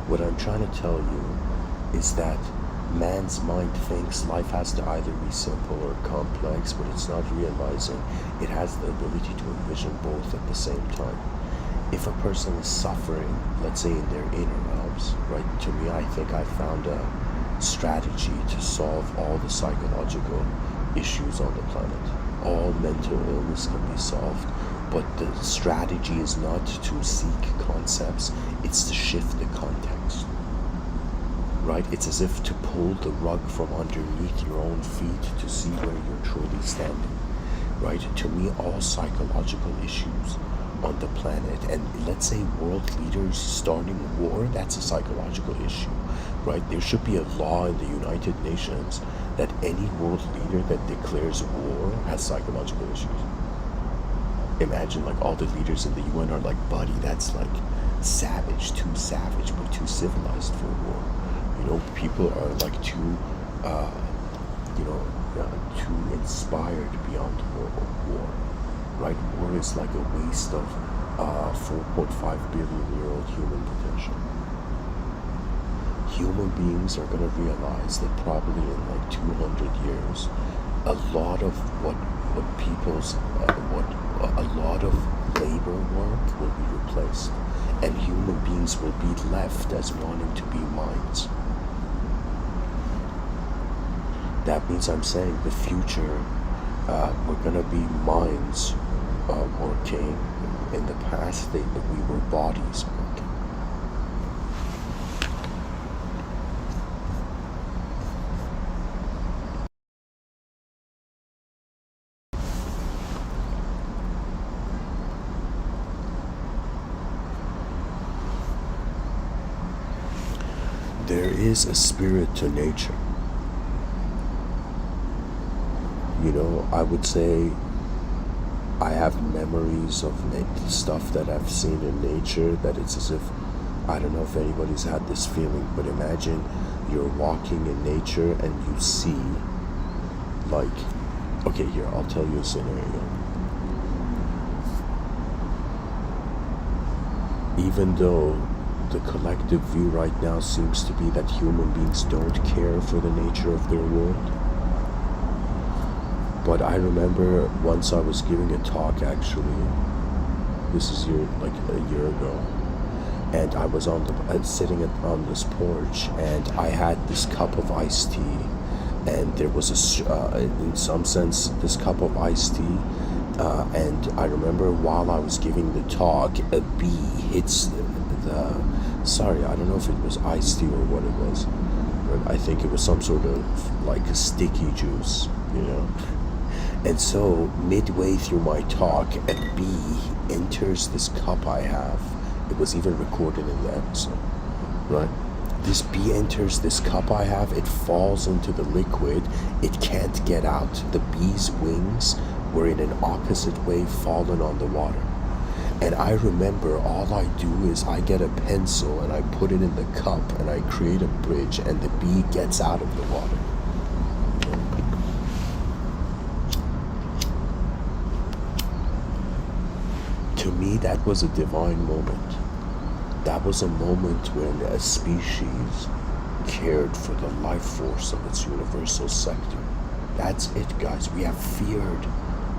What I'm trying to tell you is that man's mind thinks life has to either be simple or complex, but it's not realizing it has the ability to envision both at the same time. If a person is suffering, let's say in their inner realms, right, to me I think I found a strategy to solve all the psychological issues on the planet. All mental illness can be solved, but the strategy is not to seek concepts, it's to shift the context. Right? It's as if to pull the rug from underneath your own feet to see where you're truly standing. Right? To me, all psychological issues on the planet, and let's say world leaders starting war, that's a psychological issue. Right? There should be a law in the United Nations that any world leader that declares war has psychological issues. Imagine like all the leaders in the UN are like, buddy, that's like savage, but too civilized for war. People are like too inspired beyond war. Right? War is like a waste of 4.5 billion-year-old human potential. Human beings are going to realize that probably in like 200 years, a lot of what people's what a lot of labor work will be replaced, and human beings will be left as wanting to be minds. That means I'm saying the future, we're gonna be minds working. In the past, we were bodies working. There is a spirit to nature. You know, I would say I have memories of stuff that I've seen in nature that it's as if, I don't know if anybody's had this feeling, but imagine you're walking in nature and you see, like, okay, here, I'll tell you a scenario. Even though the collective view right now seems to be that human beings don't care for the nature of their world, but I remember once I was giving a talk, actually, this is like a year ago, and I was sitting on this porch, and I had this cup of iced tea, and there was in some sense, this cup of iced tea, and I remember while I was giving the talk, a bee hits sorry, I don't know if it was iced tea or what it was, but I think it was some sort of like a sticky juice, you know. And so midway through my talk, a bee enters this cup I have. It was even recorded in the episode, right? This bee enters this cup I have, it falls into the liquid, it can't get out. The bee's wings were in an opposite way fallen on the water. And I remember all I do is I get a pencil and I put it in the cup and I create a bridge, and the bee gets out of the water. To me, that was a divine moment. That was a moment when a species cared for the life force of its universal sector. That's it, guys. We have feared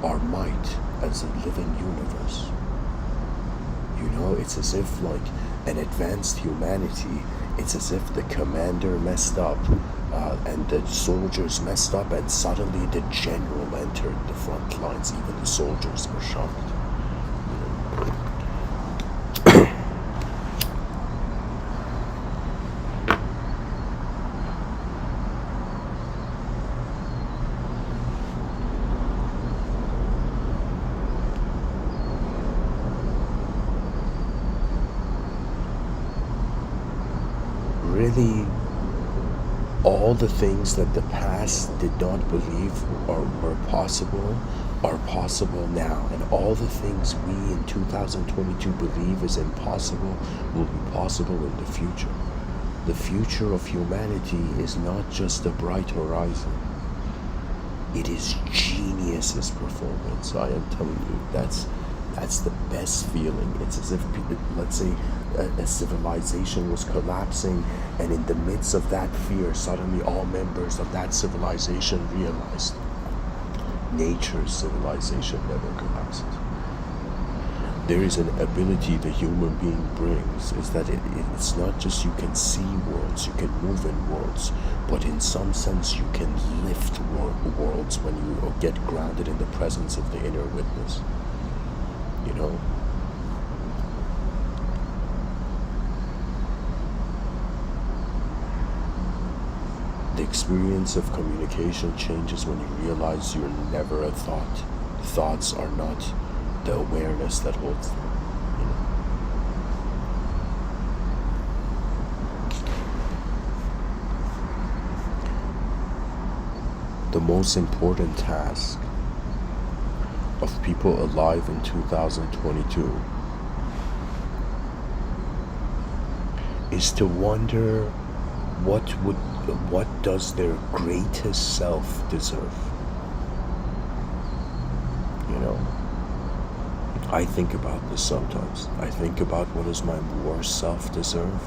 our might as a living universe. You know, it's as if like an advanced humanity, it's as if the commander messed up and the soldiers messed up, and suddenly the general entered the front lines. Even the soldiers were shocked. Really, all the things that the past did not believe were possible are possible now, and all the things we in 2022 believe is impossible will be possible in the future. The future of humanity is not just a bright horizon. It is genius's performance. I am telling you, that's the best feeling. It's as if people, let's say a civilization was collapsing, and in the midst of that fear, suddenly all members of that civilization realized nature's civilization never collapses. There is an ability the human being brings, is that it's not just you can see worlds, you can move in worlds, but in some sense you can lift worlds when you get grounded in the presence of the inner witness. You know? The experience of communication changes when you realize you're never a thought. Thoughts are not the awareness that holds them. You know? The most important task of people alive in 2022 is to wonder what does their greatest self deserve. You know, I think about this sometimes. I think about what does my worst self deserve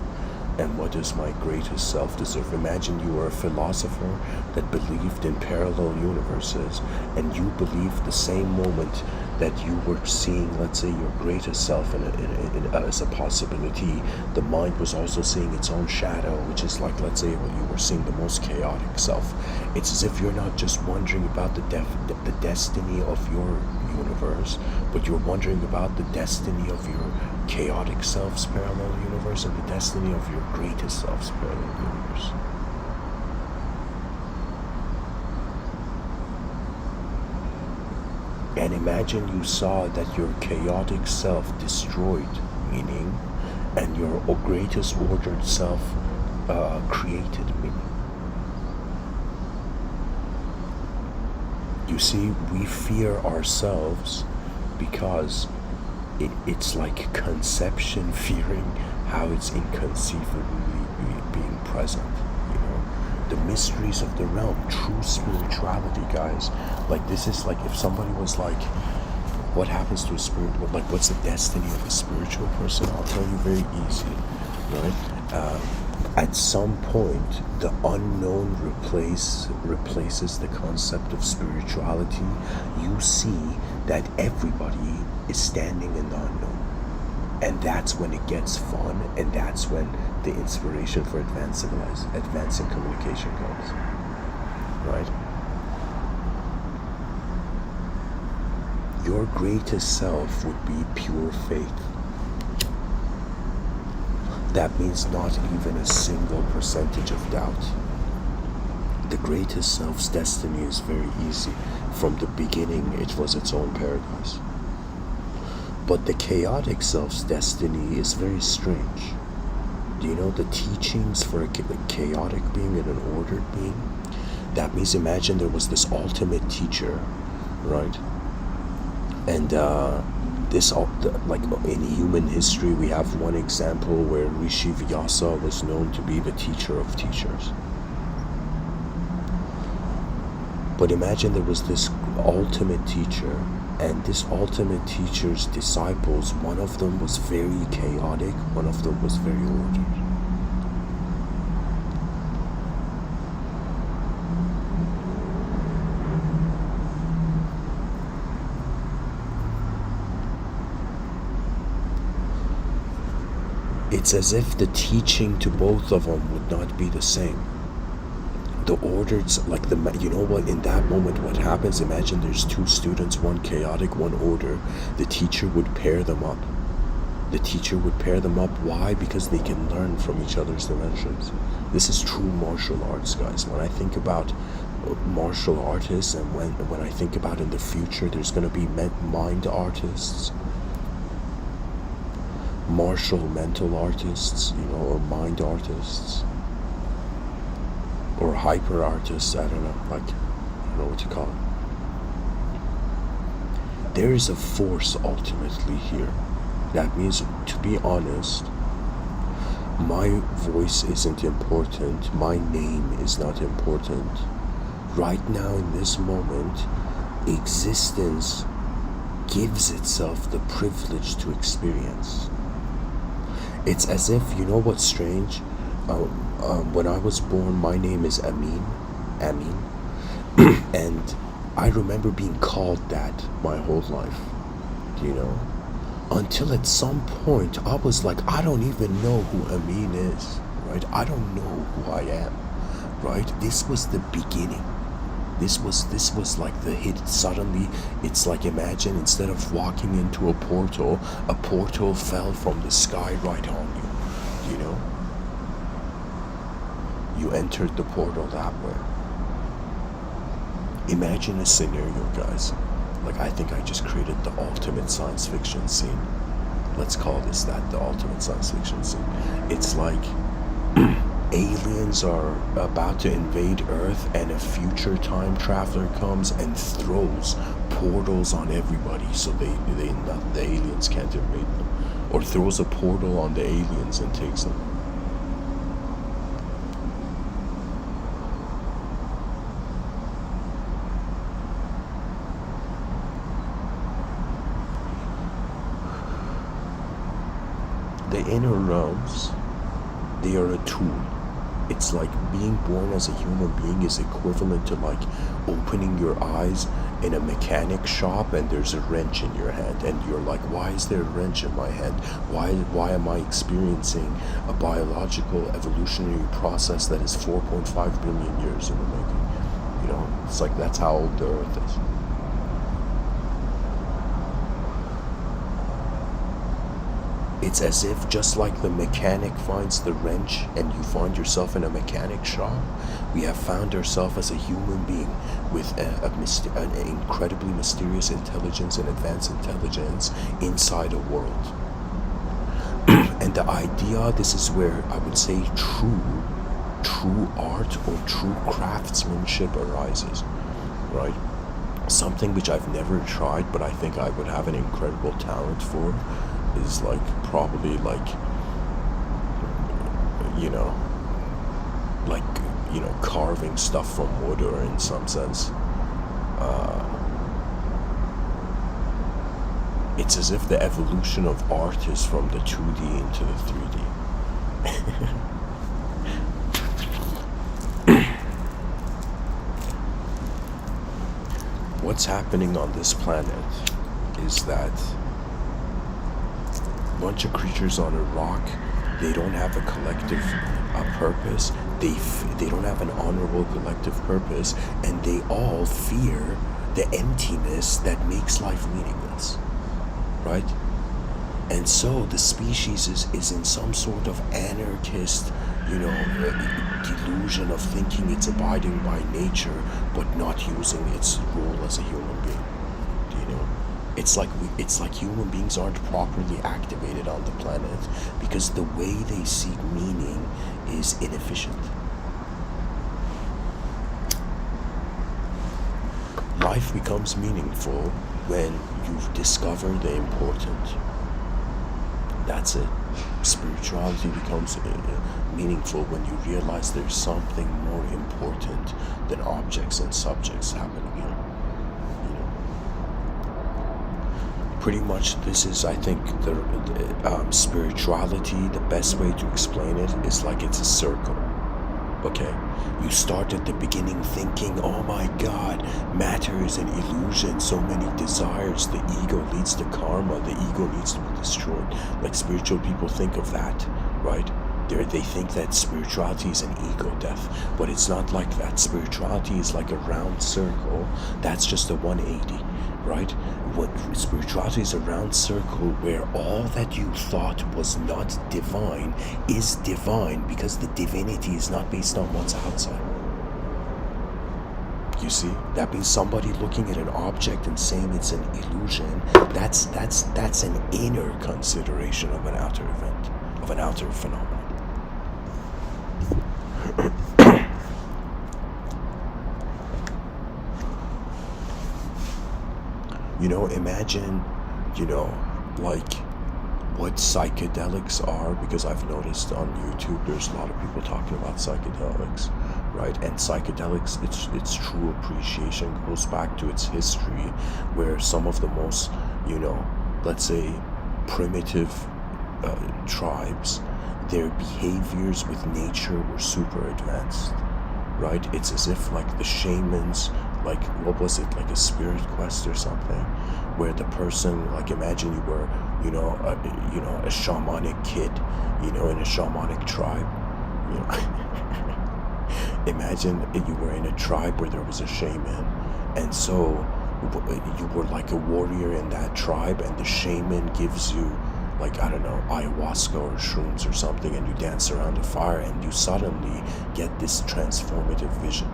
and what does my greatest self deserve. Imagine you were a philosopher that believed in parallel universes, and you believed the same moment that you were seeing, let's say, your greatest self as a possibility. The mind was also seeing its own shadow, which is like, let's say, you were seeing the most chaotic self. It's as if you're not just wondering about the destiny of your universe, but you're wondering about the destiny of your chaotic self's parallel universe and the destiny of your greatest self's parallel universe. And imagine you saw that your chaotic self destroyed meaning and your greatest ordered self created meaning. You see, we fear ourselves because it's like conception fearing how it's inconceivably being present. The mysteries of the realm, true spirituality, guys. Like, this is like if somebody was like, what happens to a spirit, like what's the destiny of a spiritual person? I'll tell you very easy, right? At some point the unknown replaces the concept of spirituality. You see that everybody is standing in the unknown, and that's when it gets fun, and that's when the inspiration for advancing communication comes, right? Your greatest self would be pure faith. That means not even a single percentage of doubt. The greatest self's destiny is very easy. From the beginning, it was its own paradise. But the chaotic self's destiny is very strange. Do you know the teachings for a chaotic being and an ordered being? That means, imagine there was this ultimate teacher, right? And like in human history, we have one example where Rishi Vyasa was known to be the teacher of teachers. But imagine there was this ultimate teacher, and this ultimate teacher's disciples, one of them was very chaotic, one of them was very ordered. It's as if the teaching to both of them would not be the same. The ordered, like you know what, in that moment what happens, imagine there's two students, one chaotic, one order. The teacher would pair them up. Why? Because they can learn from each other's dimensions. This is true martial arts, guys. When I think about martial artists, and when I think about in the future, there's going to be mind artists, martial mental artists, or mind artists, or hyper artists. I don't know what to call it. There is a force ultimately here. That means, to be honest, my voice isn't important, my name is not important. Right now, in this moment, existence gives itself the privilege to experience. It's as if, you know what's strange? When I was born, my name is Amin, and I remember being called that my whole life, until at some point I was like, I don't even know who Amin is, right? I don't know who I am, right? This was the beginning. This was like the hit. Suddenly, it's like, imagine instead of walking into a portal fell from the sky right on you, You entered the portal that way. Imagine a scenario, guys. Like, I think I just created the ultimate science fiction scene. Let's call this that, the ultimate science fiction scene. It's like aliens are about to invade Earth, and a future time traveler comes and throws portals on everybody so the aliens can't invade them, or throws a portal on the aliens and takes them. inner realms, they are a tool. It's like being born as a human being is equivalent to like opening your eyes in a mechanic shop and there's a wrench in your hand and you're like, why is there a wrench in my hand? Why am I experiencing a biological evolutionary process that is 4.5 billion years in the making? You know, it's like that's how old the earth is. It's as if just like the mechanic finds the wrench and you find yourself in a mechanic shop, we have found ourselves as a human being with an incredibly mysterious intelligence and advanced intelligence inside a world. And the idea, this is where I would say true art or true craftsmanship arises, right? Something which I've never tried, but I think I would have an incredible talent for, is like probably like, you know, carving stuff from wood, or in some sense it's as if the evolution of art is from the 2D into the 3D. What's happening on this planet is that a bunch of creatures on a rock, they don't have a collective purpose. They don't have an honorable collective purpose, and they all fear the emptiness that makes life meaningless, right? And so the species is in some sort of anarchist, delusion of thinking it's abiding by nature, but not using its role as a human being. Do you know? It's like human beings aren't properly activated on the planet because the way they seek meaning is inefficient. Life becomes meaningful when you've discovered the important. That's it. Spirituality becomes meaningful when you realize there's something more important than objects and subjects happening here. Pretty much this is, I think, the spirituality, the best way to explain it is like it's a circle. Okay, you start at the beginning thinking, oh my god, matter is an illusion, so many desires, the ego leads to karma, the ego needs to be destroyed. Like spiritual people think of that, right? They think that spirituality is an ego death, but it's not like that. Spirituality is like a round circle, that's just a 180, right? What spirituality is a round circle where all that you thought was not divine is divine, because the divinity is not based on what's outside. You see, that means somebody looking at an object and saying it's an illusion, that's an inner consideration of an outer event, of an outer phenomenon. Imagine, like what psychedelics are, because I've noticed on YouTube there's a lot of people talking about psychedelics, right? And psychedelics, its true appreciation goes back to its history, where some of the most, let's say primitive tribes, their behaviors with nature were super advanced, right? It's as if like the shamans, like what was it, like a spirit quest or something, where the person, like imagine you were, a shamanic kid, in a shamanic tribe, imagine you were in a tribe where there was a shaman, and so you were like a warrior in that tribe, and the shaman gives you, like, I don't know, ayahuasca or shrooms or something, and you dance around the fire, and you suddenly get this transformative vision,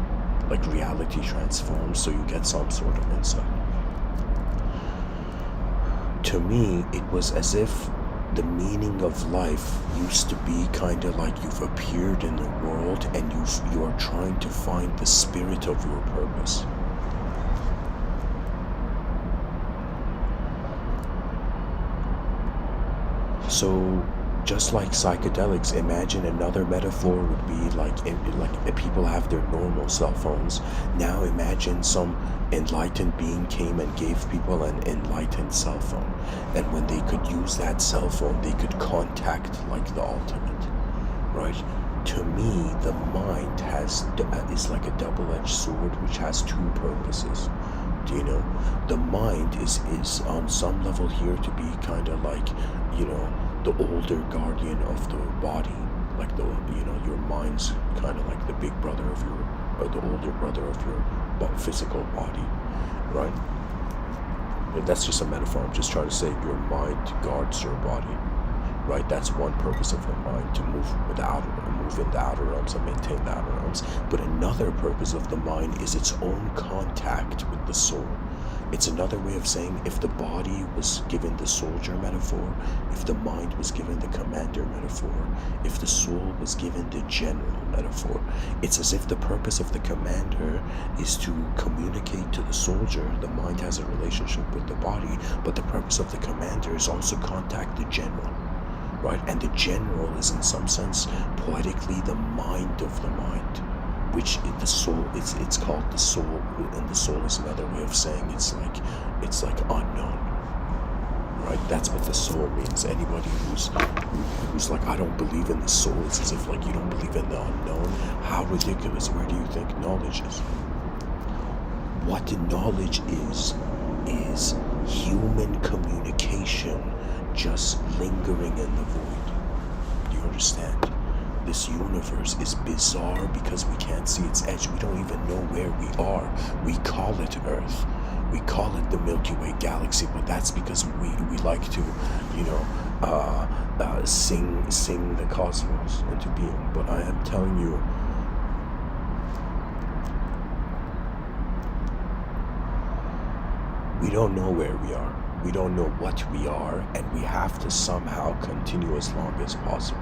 like reality transforms, so you get some sort of insight. To me, it was as if the meaning of life used to be kind of like you've appeared in the world and you are trying to find the spirit of your purpose. So Just like psychedelics, imagine another metaphor would be like if people have their normal cell phones. Now imagine some enlightened being came and gave people an enlightened cell phone, and when they could use that cell phone, they could contact like the ultimate, right? To me, the mind is like a double-edged sword which has two purposes. Do you know? The mind is on some level here to be kind of like, you know, the older guardian of the body, like the, you know, your mind's kind of like the big brother of your, or the older brother of your physical body, right? And that's just a metaphor. I'm just trying to say your mind guards your body, right? That's one purpose of the mind, to move in the outer realms and maintain the outer realms. But another purpose of the mind is its own contact with the soul. It's another way of saying, if the body was given the soldier metaphor, if the mind was given the commander metaphor, if the soul was given the general metaphor, it's as if the purpose of the commander is to communicate to the soldier. The mind has a relationship with the body, but the purpose of the commander is also contact the general, right? And the general is in some sense poetically the mind of the mind, which the soul, it's called the soul, and the soul is another way of saying it's like unknown, right? That's what the soul means. Anybody who's like, I don't believe in the soul, it's as if like you don't believe in the unknown. How ridiculous. Where do you think knowledge is? What the knowledge is human communication just lingering in the void. Do you understand? This universe is bizarre because we can't see its edge. We don't even know where we are. We call it Earth. We call it the Milky Way galaxy, but that's because we like to, you know, sing the cosmos into being. But I am telling you, we don't know where we are. We don't know what we are, and we have to somehow continue as long as possible.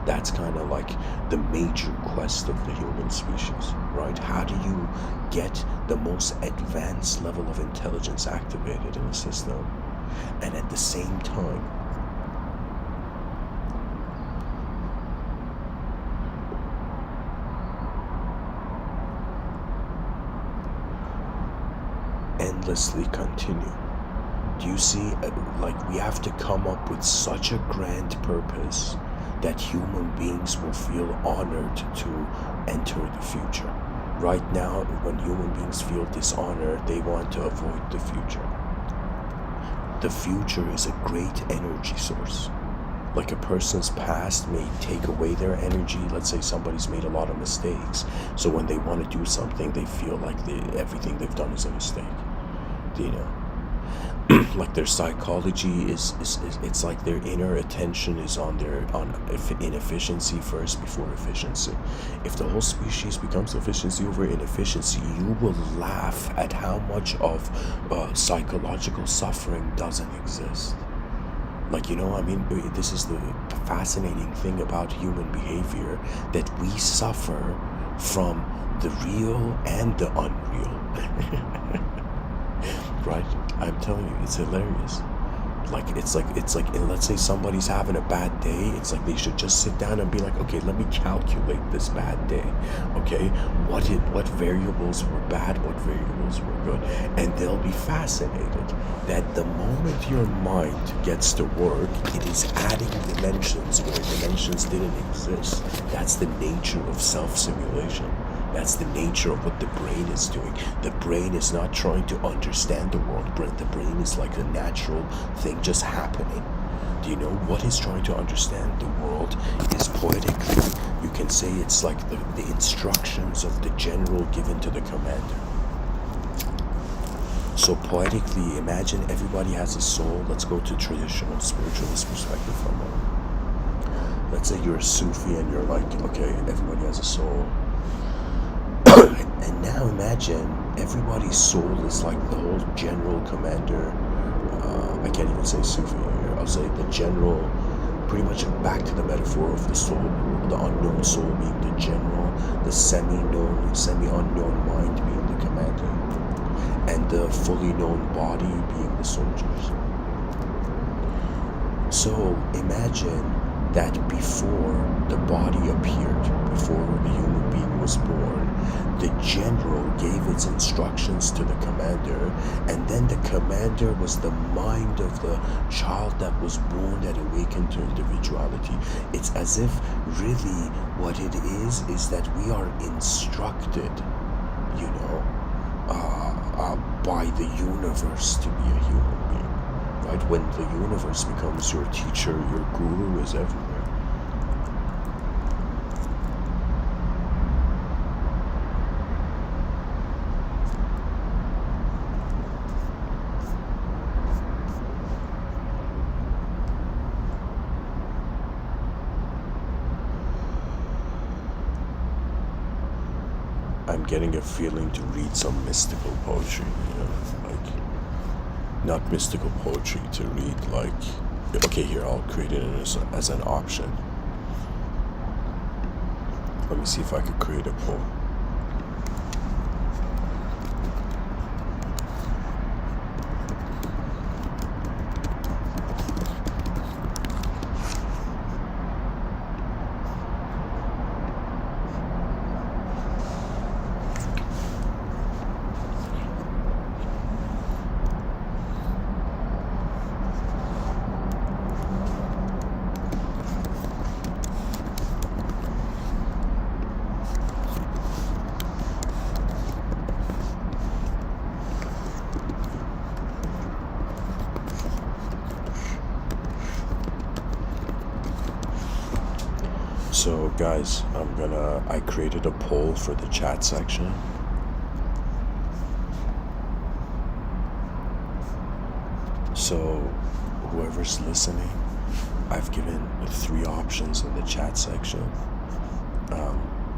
That's kind of like the major quest of the human species, right? How do you get the most advanced level of intelligence activated in the system, and at the same time endlessly continue? Do you see, like, we have to come up with such a grand purpose that human beings will feel honored to enter the future. Right now, when human beings feel dishonored, they want to avoid the future. The future is a great energy source. Like, a person's past may take away their energy. Let's say somebody's made a lot of mistakes, so when they want to do something, they feel like everything they've done is a mistake. Do you know? Like, their psychology is it's like their inner attention is on inefficiency first before efficiency. If the whole species becomes efficiency over inefficiency, you will laugh at how much of psychological suffering doesn't exist. Like, you know, I mean, this is the fascinating thing about human behavior, that we suffer from the real and the unreal. Right? I'm telling you, it's hilarious. Like, it's like, and let's say somebody's having a bad day, it's like they should just sit down and be like, okay, let me calculate this bad day. Okay, what variables were bad, what variables were good, and they'll be fascinated that the moment your mind gets to work, it is adding dimensions where dimensions didn't exist. That's the nature of self-simulation. That's the nature of what the brain is doing. The brain is not trying to understand the world. The brain is like a natural thing just happening. Do you know what is trying to understand the world is poetically? You can say it's like the instructions of the general given to the commander. So poetically, imagine everybody has a soul. Let's go to traditional spiritualist perspective for a moment. Let's say you're a Sufi and you're like, okay, everybody has a soul. And now imagine everybody's soul is like the whole general commander. I can't even say Sufi here. I'll say the general, pretty much back to the metaphor of the soul, the unknown soul being the general, the semi-known, semi-unknown mind being the commander, and the fully known body being the soldiers. So imagine that before the body appeared, before the human being was born, the general gave its instructions to the commander, and then the commander was the mind of the child that was born that awakened to individuality. It's as if really what it is that we are instructed, you know, by the universe to be a human being, right? When the universe becomes your teacher, your guru is everywhere. I'm getting a feeling to read some mystical poetry, you know, like, not mystical poetry, to read like, okay, here, I'll create it as an option. Let me see if I could create a poem. So guys, I created a poll for the chat section. So whoever's listening, I've given 3 options in the chat section.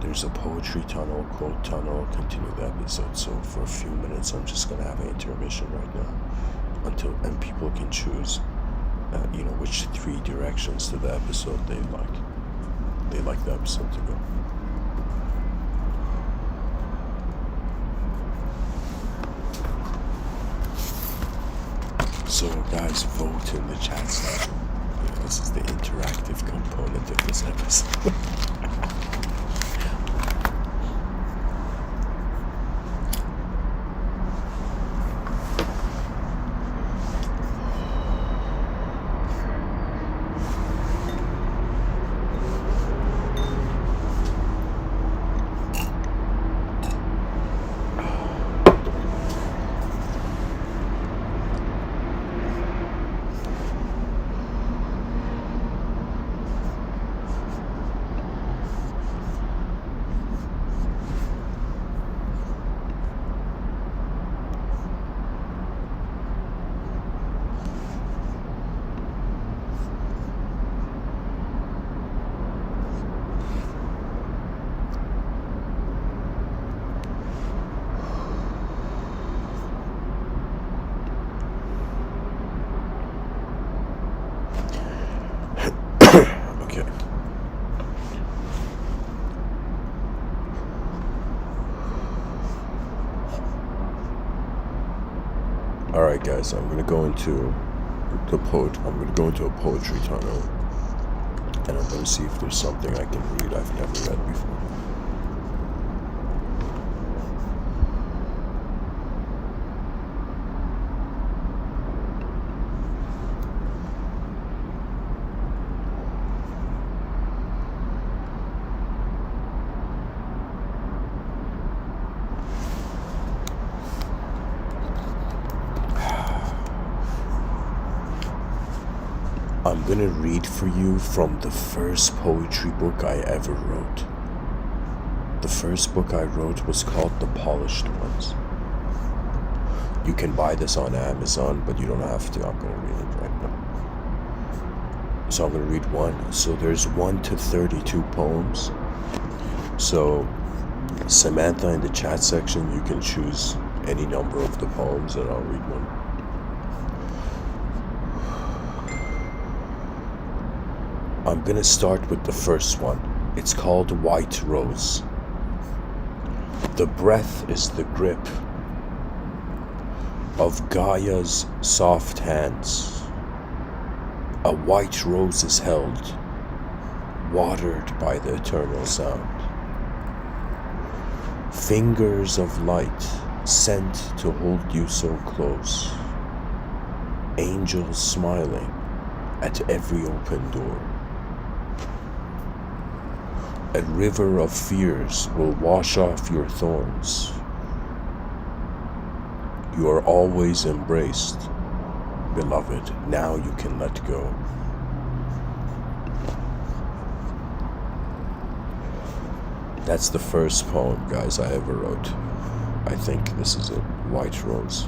There's a poetry tunnel, quote tunnel, continue the episode. So for a few minutes, I'm just gonna have an intermission right now, and people can choose, you know, which 3 directions to the episode they like the episode to go. So guys, vote in the chat section. You know, this is the interactive component of this episode. Alright guys, I'm gonna go into a poetry tunnel, and I'm gonna see if there's something I can read I've never read before. I'm gonna read for you from the first poetry book I ever wrote. The first book I wrote was called The Polished Ones. You can buy this on Amazon, but you don't have to. I'm gonna read it right now. So I'm gonna read one. So there's 1 to 32 poems. So Samantha, in the chat section, you can choose any number of the poems and I'll read one. I'm gonna start with the first one. It's called White Rose. The breath is the grip of Gaia's soft hands. A white rose is held watered by the eternal sound. Fingers of light sent to hold you so close. Angels smiling at every open door. A river of fears will wash off your thorns. You are always embraced, beloved. Now you can let go. That's the first poem, guys, I ever wrote. I think this is it. White Rose.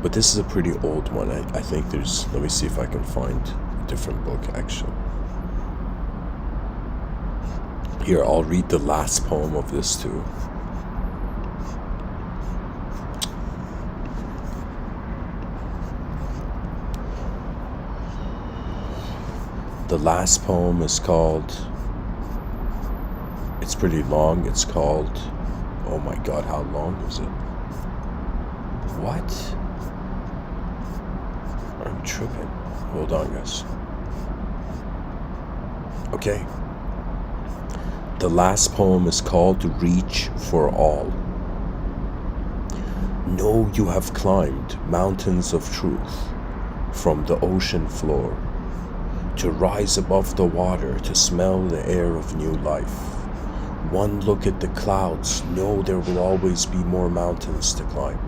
But this is a pretty old one. I think there's... Let me see if I can find a different book, actually. Here, I'll read the last poem of this, too. The last poem is called, it's pretty long, it's called, oh my god, how long is it? What? I'm tripping. Hold on, guys. Okay. The last poem is called Reach for All. Know you have climbed mountains of truth from the ocean floor, to rise above the water, to smell the air of new life. One look at the clouds, know there will always be more mountains to climb.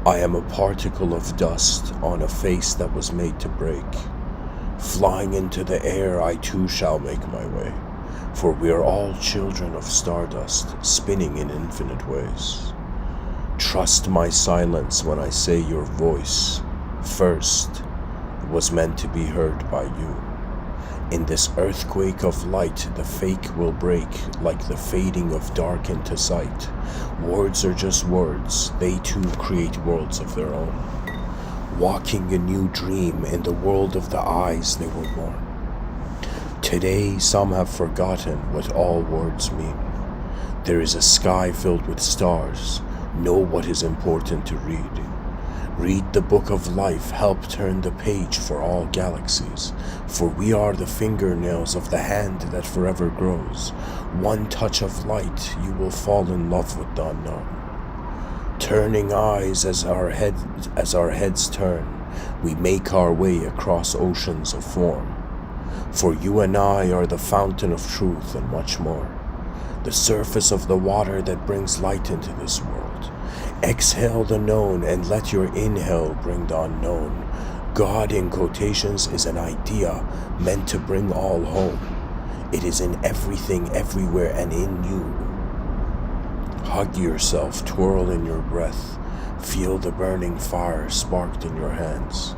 I am a particle of dust on a face that was made to break. Flying into the air, I too shall make my way. For we are all children of stardust, spinning in infinite ways. Trust my silence when I say your voice, first, was meant to be heard by you. In this earthquake of light, the fake will break like the fading of dark into sight. Words are just words, they too create worlds of their own. Walking a new dream in the world of the eyes they were born. Today, some have forgotten what all words mean. There is a sky filled with stars. Know what is important to read. Read the book of life, help turn the page for all galaxies. For we are the fingernails of the hand that forever grows. One touch of light, you will fall in love with the unknown. Turning eyes as our heads turn, we make our way across oceans of form. For you and I are the fountain of truth and much more. The surface of the water that brings light into this world. Exhale the known and let your inhale bring the unknown. God, in quotations, is an idea meant to bring all home. It is in everything, everywhere, and in you. Hug yourself, twirl in your breath. Feel the burning fire sparked in your hands.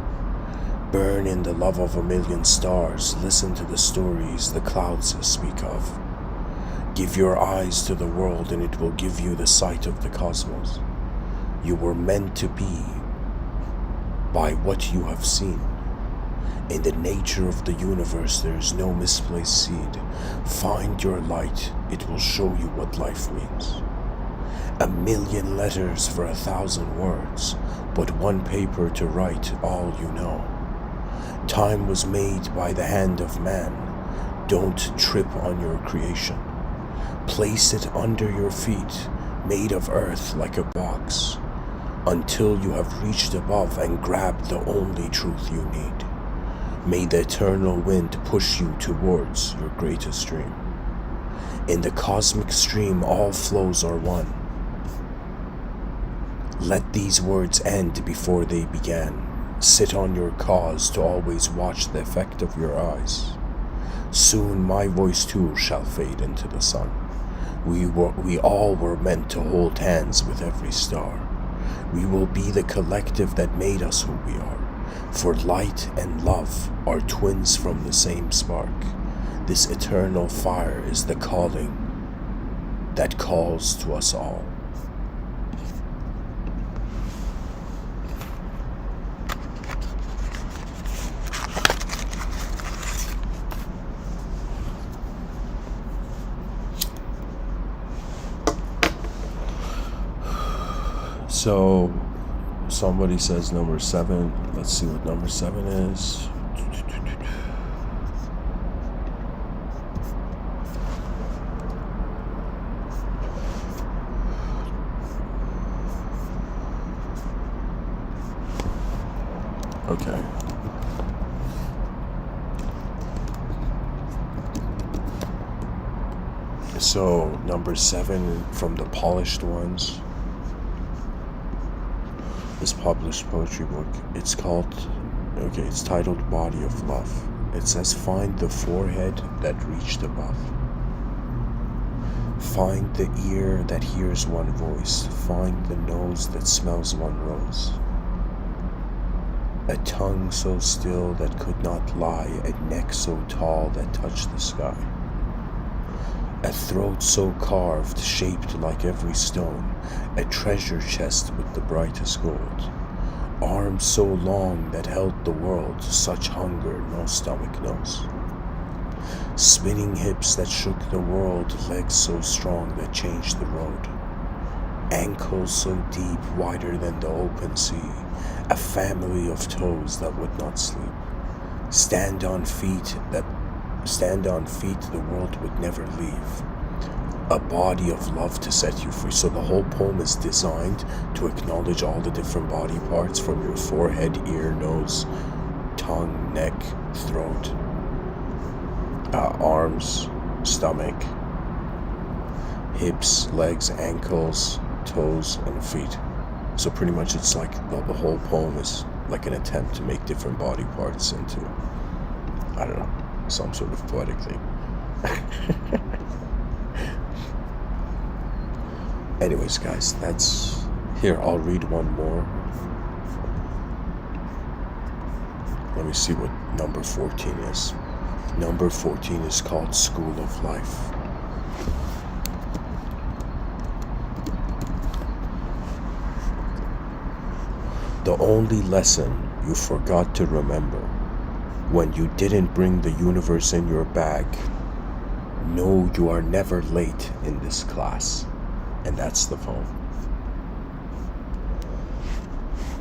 Burn in the love of a million stars. Listen to the stories the clouds speak of. Give your eyes to the world and it will give you the sight of the cosmos. You were meant to be by what you have seen. In the nature of the universe, there is no misplaced seed. Find your light, it will show you what life means. 1,000,000 letters for 1,000 words, but one paper to write all you know. Time was made by the hand of man. Don't trip on your creation. Place it under your feet, made of earth like a box, until you have reached above and grabbed the only truth you need. May the eternal wind push you towards your greatest dream. In the cosmic stream, all flows are one. Let these words end before they began. Sit on your cause to always watch the effect of your eyes. Soon my voice too shall fade into the sun. We all were meant to hold hands with every star. We will be the collective that made us who we are. For light and love are twins from the same spark. This eternal fire is the calling that calls to us all. So somebody says number 7. Let's see what number 7 is. Okay. So, number 7 from the polished ones, this published poetry book, it's titled Body of Love. It says, find the forehead that reached above. Find the ear that hears one voice. Find the nose that smells one rose. A tongue so still that could not lie. A neck so tall that touched the sky. A throat so carved, shaped like every stone. A treasure chest with the brightest gold. Arms so long that held the world. Such hunger no stomach knows. Spinning hips that shook the world. Legs so strong that changed the road. Ankles so deep, wider than the open sea. A family of toes that would not sleep. Stand on feet the world would never leave. A body of love to set you free. So the whole poem is designed to acknowledge all the different body parts, from your forehead, ear, nose, tongue, neck, throat, arms, stomach, hips, legs, ankles, toes, and feet. So pretty much it's like the whole poem is like an attempt to make different body parts into, I don't know, some sort of poetic thing. Anyways, guys, that's here. I'll read one more. Let me see what number 14 is. Number 14 is called School of Life. The only lesson you forgot to remember when you didn't bring the universe in your bag. No, you are never late in this class. And that's the poem.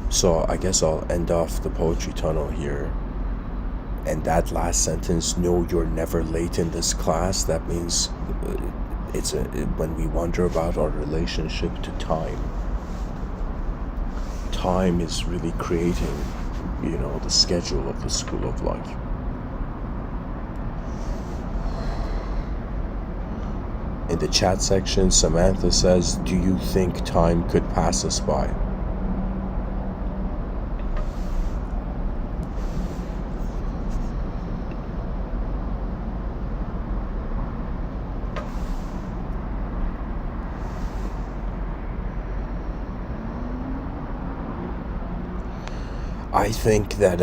So I guess I'll end off the poetry tunnel here. And that last sentence, no, you're never late in this class, that means when we wonder about our relationship to time. Time is really creating, the schedule of the school of life. In the chat section, Samantha says, do you think time could pass us by? I think that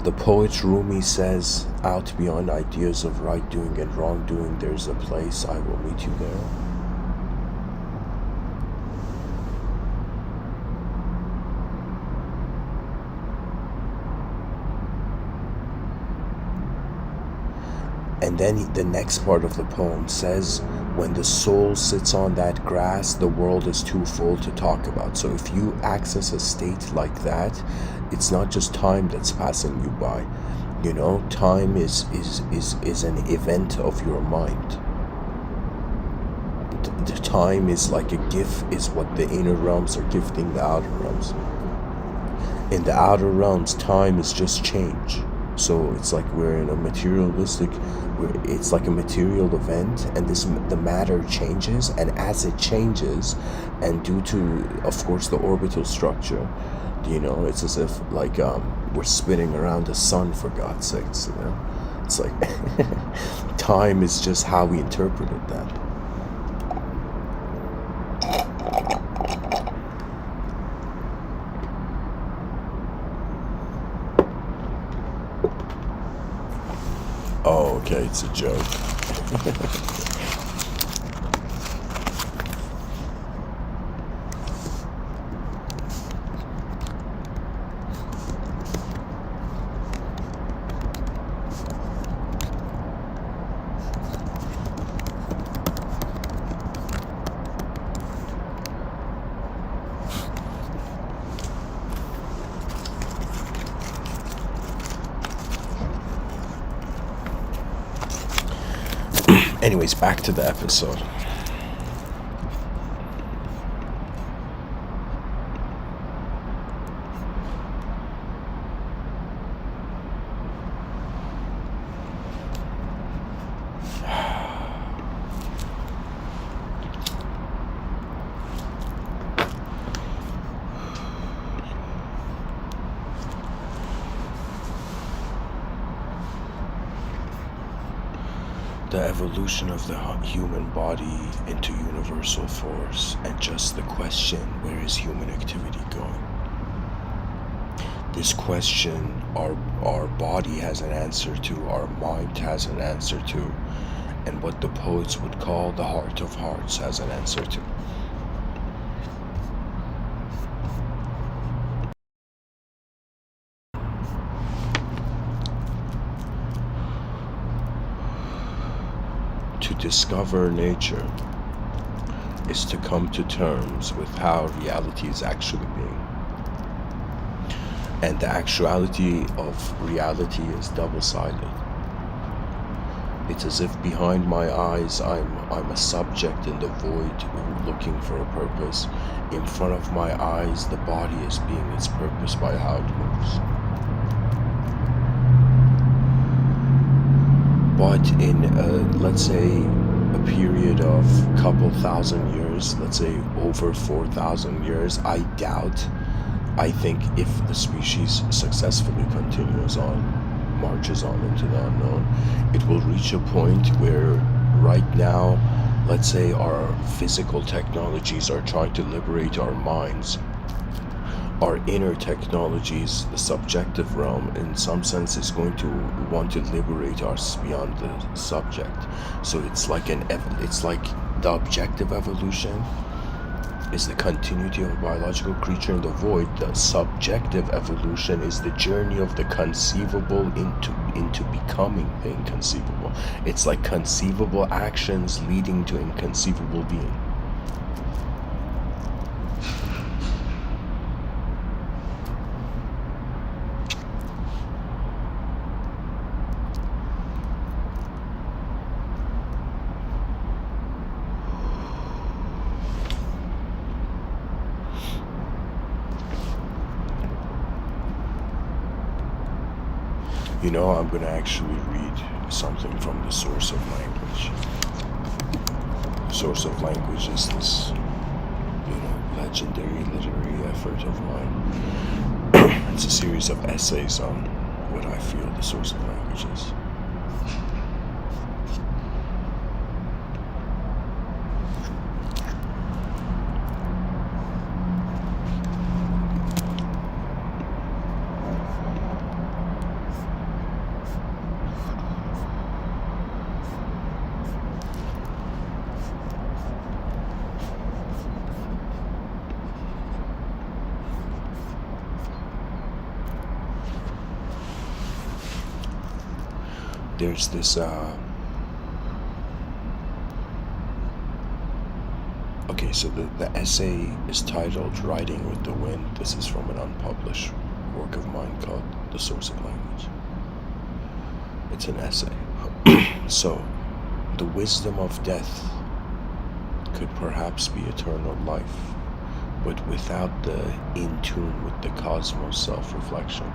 the poet Rumi says, out beyond ideas of right doing and wrong doing, there's a place, I will meet you there. And then the next part of the poem says, when the soul sits on that grass, the world is too full to talk about. So if you access a state like that, it's not just time that's passing you by. Time is an event of your mind. The time is like a gift, is what the inner realms are gifting the outer realms. In the outer realms, time is just change. So it's like we're in a materialistic, it's like a material event, and the matter changes, and as it changes, and due to, of course, the orbital structure, it's as if like we're spinning around the sun, for God's sakes. It's like time is just how we interpreted that. Oh, okay, it's a joke. Anyways, back to the episode. The evolution of the human body into universal force, and just the question, where is human activity going? This question our body has an answer to, our mind has an answer to, and what the poets would call the heart of hearts has an answer to. To discover nature is to come to terms with how reality is actually being. And the actuality of reality is double-sided. It's as if behind my eyes I'm a subject in the void looking for a purpose. In front of my eyes, the body is being its purpose by how it moves. But in, let's say, a period of couple thousand years, let's say over 4,000 years, I think if the species successfully continues on, marches on into the unknown, it will reach a point where right now, let's say our physical technologies are trying to liberate our minds. Our inner technologies, the subjective realm, in some sense is going to want to liberate us beyond the subject. So it's like the objective evolution is the continuity of a biological creature in the void. The subjective evolution is the journey of the conceivable into becoming the inconceivable. It's like conceivable actions leading to inconceivable being. You know, I'm going to actually read something from the source of language. The source of language is this, legendary literary effort of mine. It's a series of essays on what I feel the source of language is. There's this, okay, so the essay is titled Riding with the Wind. This is from an unpublished work of mine called The Source of Language. It's an essay. So, the wisdom of death could perhaps be eternal life, but without the in tune with the cosmos self-reflection.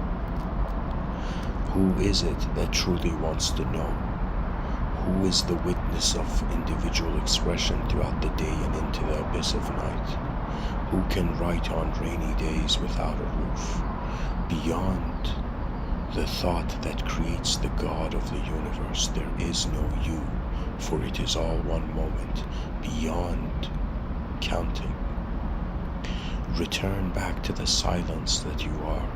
Who is it that truly wants to know? Who is the witness of individual expression throughout the day and into the abyss of night? Who can write on rainy days without a roof? Beyond the thought that creates the God of the universe, there is no you, for it is all one moment, beyond counting. Return back to the silence that you are.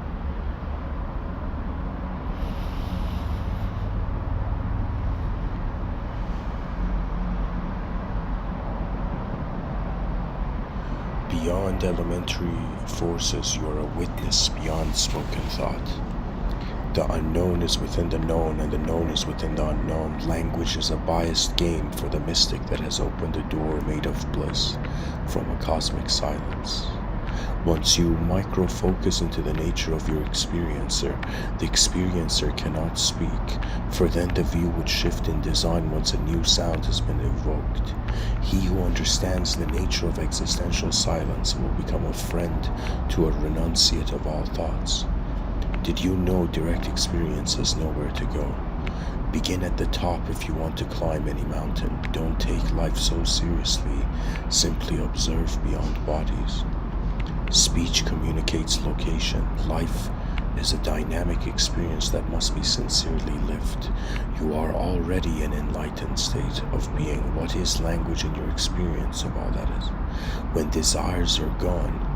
Beyond elementary forces, you are a witness beyond spoken thought. The unknown is within the known, and the known is within the unknown. Language is a biased game for the mystic that has opened a door made of bliss from a cosmic silence. Once you micro-focus into the nature of your experiencer, the experiencer cannot speak, for then the view would shift in design once a new sound has been evoked. He who understands the nature of existential silence will become a friend to a renunciate of all thoughts. Did you know direct experience has nowhere to go? Begin at the top if you want to climb any mountain. Don't take life so seriously. Simply observe beyond bodies. Speech communicates location. Life is a dynamic experience that must be sincerely lived. You are already an enlightened state of being. What is language in your experience of all that is? When desires are gone,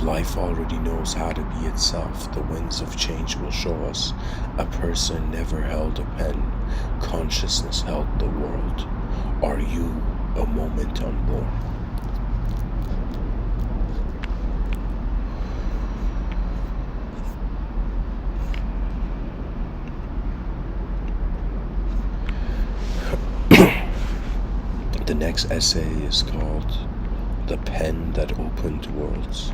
life already knows how to be itself. The winds of change will show us. A person never held a pen. Consciousness held the world. Are you a moment unborn? The next essay is called The Pen That Opened Worlds.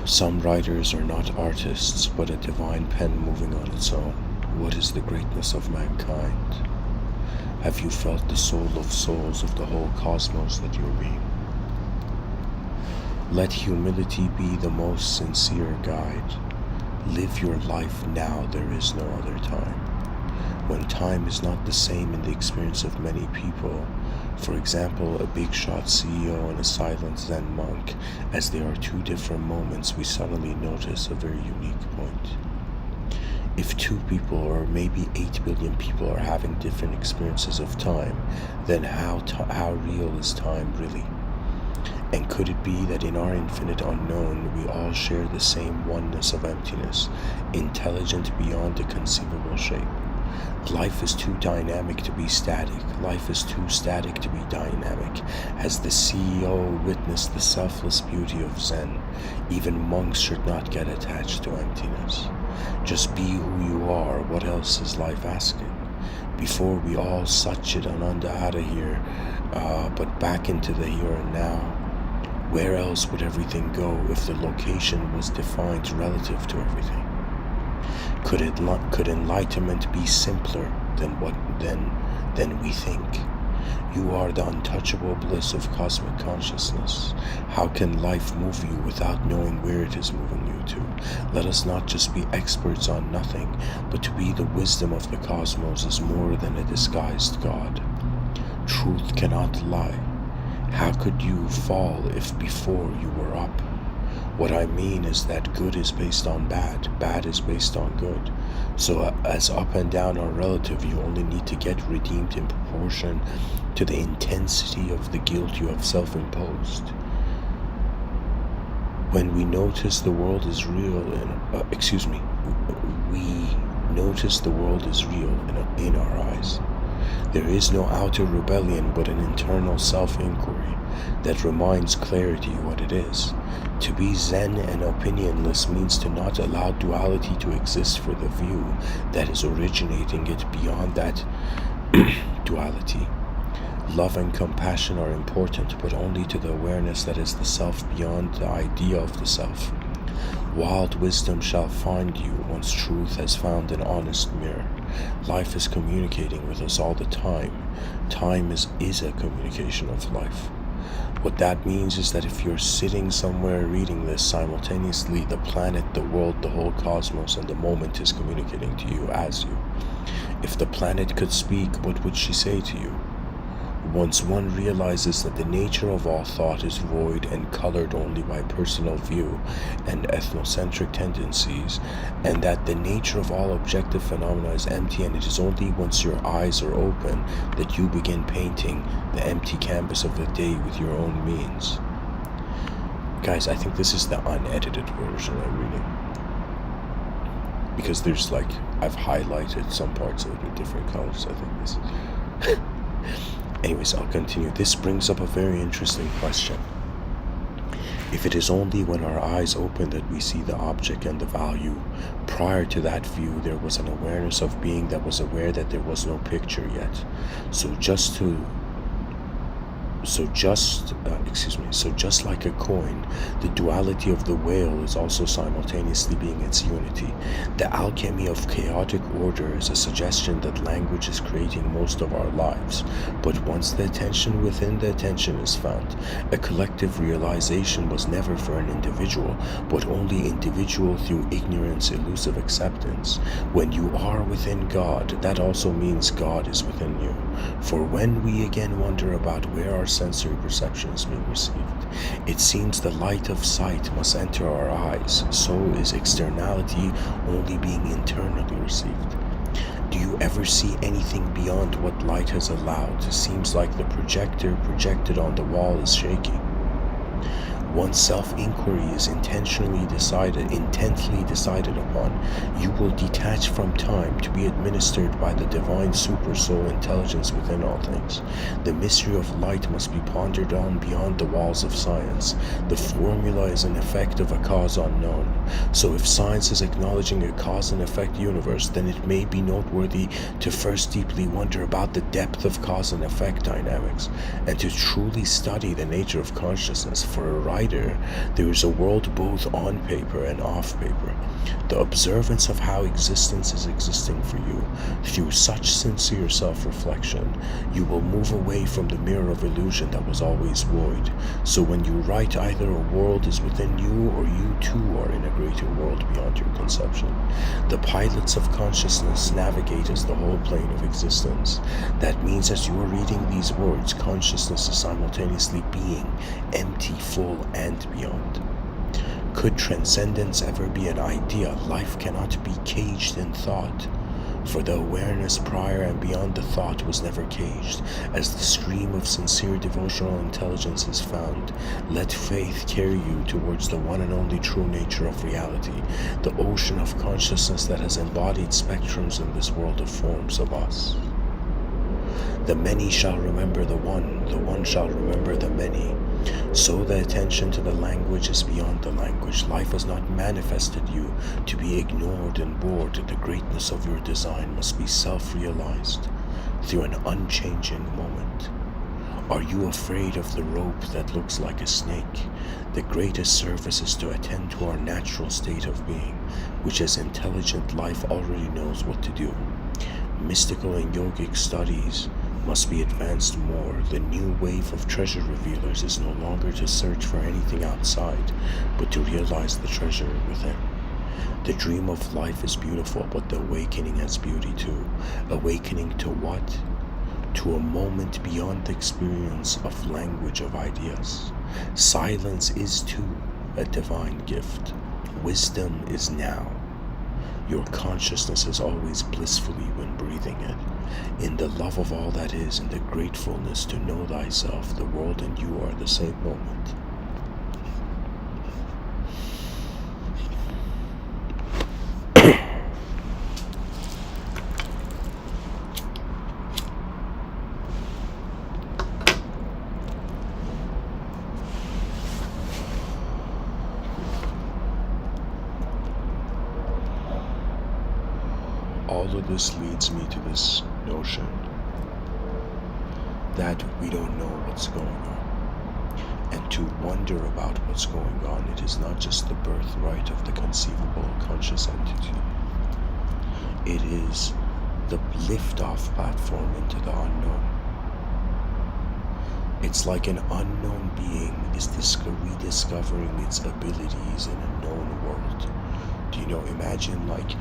Some writers are not artists, but a divine pen moving on its own. What is the greatness of mankind? Have you felt the soul of souls of the whole cosmos that you're being? Let humility be the most sincere guide. Live your life now, there is no other time. When time is not the same in the experience of many people, for example, a big shot CEO and a silent Zen monk, as they are two different moments, we suddenly notice a very unique point. If 2 people or maybe 8 billion people are having different experiences of time, then how real is time really? And could it be that in our infinite unknown, we all share the same oneness of emptiness, intelligent beyond a conceivable shape? Life is too dynamic to be static. Life is too static to be dynamic. Has the CEO witnessed the selfless beauty of Zen? Even monks should not get attached to emptiness. Just be who you are. What else is life asking? Before we all Satchit Ananda out of here, but back into the here and now. Where else would everything go if the location was defined relative to everything? Could enlightenment be simpler than we think? You are the untouchable bliss of cosmic consciousness. How can life move you without knowing where it is moving you to? Let us not just be experts on nothing, but to be the wisdom of the cosmos is more than a disguised God. Truth cannot lie. How could you fall if before you were up? What I mean is that good is based on bad, bad is based on good. So as up and down are relative, you only need to get redeemed in proportion to the intensity of the guilt you have self-imposed. When we notice the world is real, we notice the world is real in our eyes. There is no outer rebellion, but an internal self-inquiry that reminds clarity what it is. To be Zen and opinionless means to not allow duality to exist for the view that is originating it beyond that duality. Love and compassion are important, but only to the awareness that is the self beyond the idea of the self. Wild wisdom shall find you once truth has found an honest mirror. Life is communicating with us all the time. Time is a communication of life. What that means is that if you're sitting somewhere reading this, simultaneously the planet, the world, the whole cosmos, and the moment is communicating to you as you. If the planet could speak, what would she say to you? Once one realizes that the nature of all thought is void and colored only by personal view and ethnocentric tendencies, and that the nature of all objective phenomena is empty, and it is only once your eyes are open that you begin painting the empty canvas of the day with your own means. Guys, I think this is the unedited version I'm reading. Because there's I've highlighted some parts of it with different colors. I think this is... Anyways, I'll continue. This brings up a very interesting question. If it is only when our eyes open that we see the object and the value, prior to that view there was an awareness of being that was aware that there was no picture yet. So just like a coin, the duality of the whale is also simultaneously being its unity. The alchemy of chaotic order is a suggestion that language is creating most of our lives. But once the attention within the attention is found, a collective realization was never for an individual, but only individual through ignorance, elusive acceptance. When you are within God, that also means God is within you. For when we again wonder about where our sensory perception is being received. It seems the light of sight must enter our eyes, so is externality only being internally received. Do you ever see anything beyond what light has allowed? It seems like the projector projected on the wall is shaking. Once self-inquiry is intently decided upon, you will detach from time to be administered by the divine super-soul intelligence within all things. The mystery of light must be pondered on beyond the walls of science. The formula is an effect of a cause unknown. So if science is acknowledging a cause and effect universe, then it may be noteworthy to first deeply wonder about the depth of cause and effect dynamics, and to truly study the nature of consciousness. For a writer, there is a world both on paper and off paper. The observance of how existence is existing for you. Through such sincere self-reflection, you will move away from the mirror of illusion that was always void. So when you write, either a world is within you, or you too are in a greater world beyond your conception. The pilots of consciousness navigate as the whole plane of existence. That means as you are reading these words, consciousness is simultaneously being, empty, full, and beyond. Could transcendence ever be an idea? Life cannot be caged in thought, for the awareness prior and beyond the thought was never caged. As the stream of sincere devotional intelligence is found, let faith carry you towards the one and only true nature of reality, the ocean of consciousness that has embodied spectrums in this world of forms of us. The many shall remember the one shall remember the many. So the attention to the language is beyond the language. Life has not manifested you to be ignored and bored. The greatness of your design must be self-realized through an unchanging moment. Are you afraid of the rope that looks like a snake? The greatest service is to attend to our natural state of being, which as intelligent life already knows what to do. Mystical and yogic studies must be advanced more. The new wave of treasure revealers is no longer to search for anything outside, but to realize the treasure within. The dream of life is beautiful, but the awakening has beauty too. Awakening to what? To a moment beyond the experience of language of ideas. Silence is too a divine gift. Wisdom is now. Your consciousness is always blissfully when breathing it. In the love of all that is, in the gratefulness to know thyself, the world and you are the same moment. All of this leads me to this notion that we don't know what's going on. And to wonder about what's going on, it is not just the birthright of the conceivable conscious entity. It is the liftoff platform into the unknown. It's like an unknown being is rediscovering its abilities in a known world. Do you know, imagine like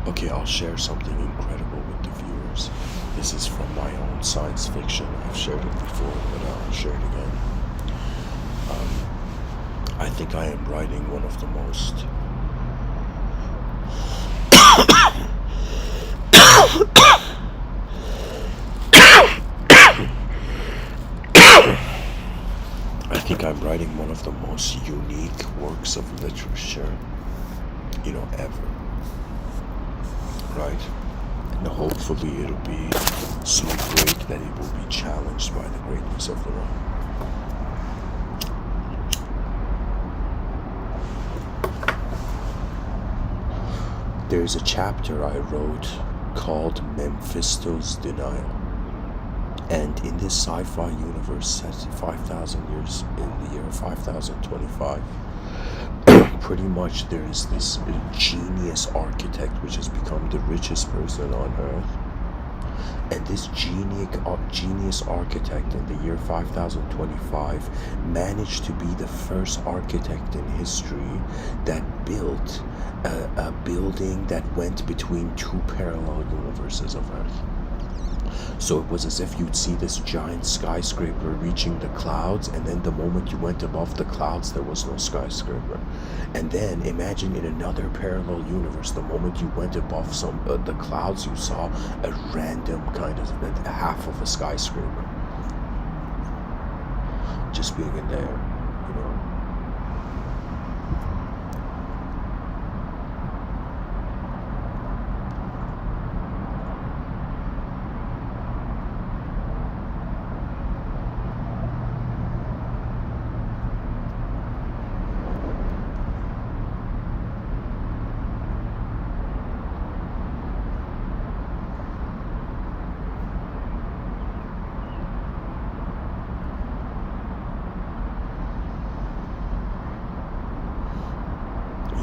okay, I'll share something incredible with the viewers. This is from my own science fiction. I've shared it before, but I'll share it again. I think I am writing one of the most unique works of literature, ever. Right? And hopefully it'll be so great that it will be challenged by the greatness of the one. There's a chapter I wrote called Mephisto's Denial. And in this sci-fi universe set 5,000 years in the year 5025, pretty much there is this genius architect which has become the richest person on earth. And this genius architect in the year 5025 managed to be the first architect in history that built a building that went between two parallel universes of Earth. So it was as if you'd see this giant skyscraper reaching the clouds, and then the moment you went above the clouds, there was no skyscraper. And then imagine in another parallel universe, the moment you went above the clouds, you saw a random kind of half of a skyscraper. Just being in there, you know.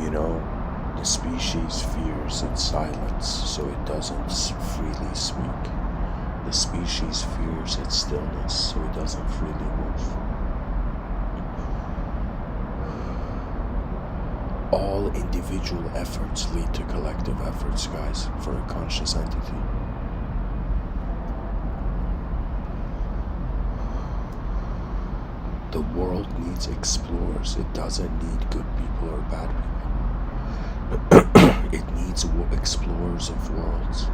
You know, the species fears its silence, so it doesn't freely speak. The species fears its stillness, so it doesn't freely move. All individual efforts lead to collective efforts, guys, for a conscious entity. The world needs explorers. It doesn't need good people or bad people. It needs explorers of worlds.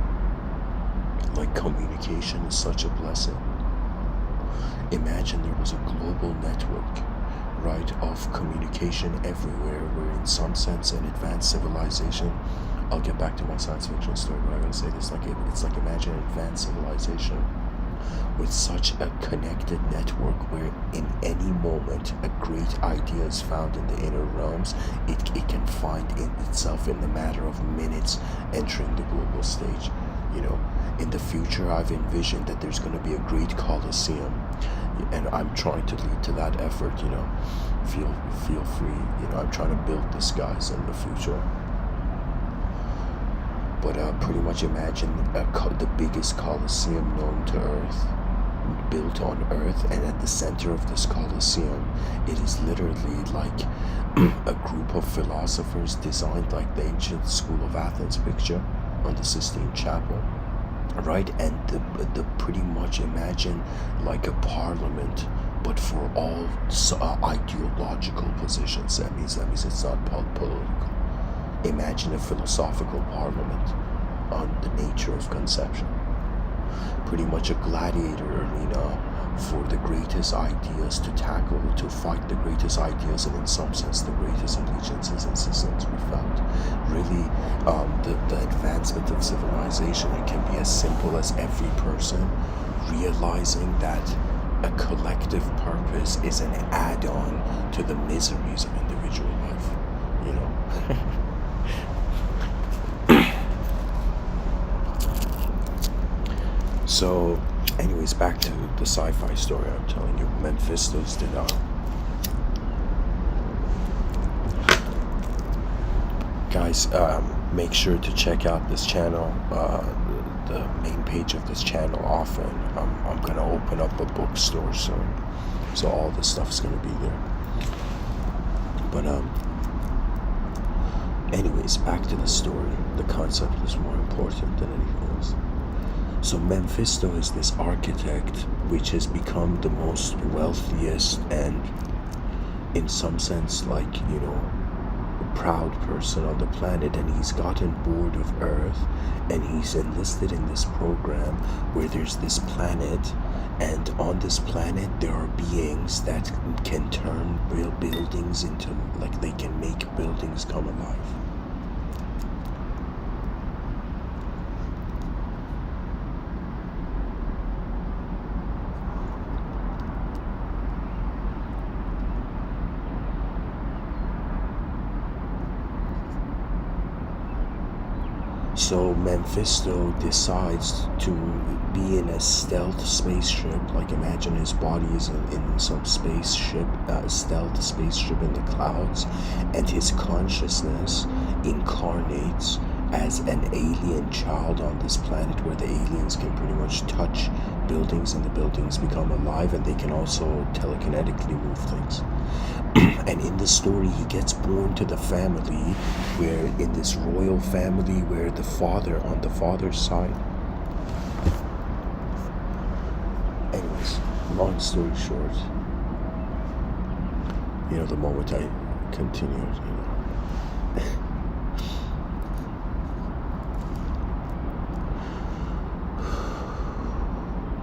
Like communication is such a blessing. Imagine there was a global network, right, of communication everywhere, where in some sense an advanced civilization, I'll get back to my science fiction story, but I gotta say this, it's like imagine an advanced civilization with such a connected network where in any moment a great idea is found in the inner realms. It can find in itself in the matter of minutes entering the global stage. You know, in the future I've envisioned that there's going to be a great Colosseum, and I'm trying to lead to that effort. You know, feel free. You know, I'm trying to build this, guys, in the future. But pretty much imagine the biggest Colosseum known to Earth, built on Earth, and at the center of this Colosseum, it is literally like a group of philosophers designed like the ancient School of Athens picture on the Sistine Chapel, right? And the pretty much imagine like a parliament, but for all ideological positions. That means it's not political. Imagine a philosophical parliament on the nature of conception. Pretty much a gladiator arena for the greatest ideas to tackle, to fight the greatest ideas, and in some sense the greatest allegiances and systems we found. Really, the advancement of civilization, it can be as simple as every person realizing that a collective purpose is an add-on to the miseries of individual life, you know. So, anyways, back to the sci-fi story I'm telling you. Mephisto's denial. Guys, make sure to check out this channel, the main page of this channel often. I'm gonna open up a bookstore soon, so all this stuff is gonna be there. But anyways, back to the story. The concept is more important than anything else. So Mephisto is this architect which has become the most wealthiest and, in some sense, like, you know, proud person on the planet, and he's gotten bored of Earth, and he's enlisted in this program where there's this planet, and on this planet there are beings that can turn real buildings into, like, they can make buildings come alive. So Mephisto decides to be in a stealth spaceship. Like, imagine his body is in some spaceship, stealth spaceship in the clouds, and his consciousness incarnates as an alien child on this planet, where the aliens can pretty much touch buildings and the buildings become alive, and they can also telekinetically move things. And in the story, he gets born to the family, where in this royal family, where the father, on the father's side, anyways, long story short, the moment I continued,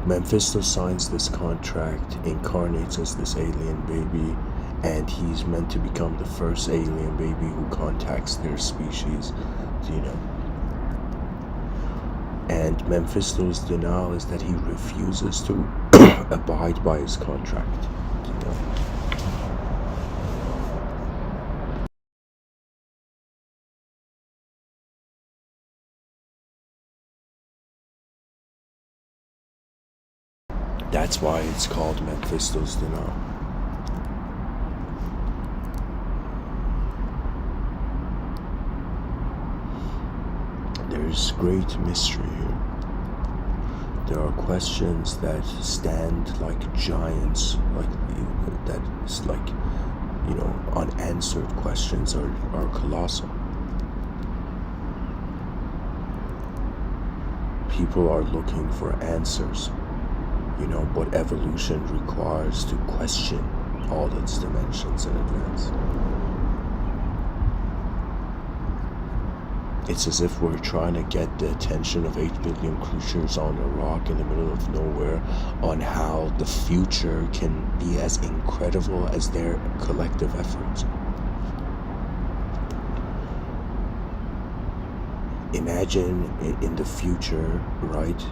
Mephisto signs this contract, incarnates as this alien baby, and he's meant to become the first alien baby who contacts their species, And Mephisto's denial is that he refuses to abide by his contract, That's why it's called Mephisto's denial. There's great mystery here. There are questions that stand like giants, unanswered questions are colossal. People are looking for answers, but evolution requires to question all its dimensions in advance. It's as if we're trying to get the attention of 8 billion creatures on a rock in the middle of nowhere on how the future can be as incredible as their collective efforts. Imagine in the future, right?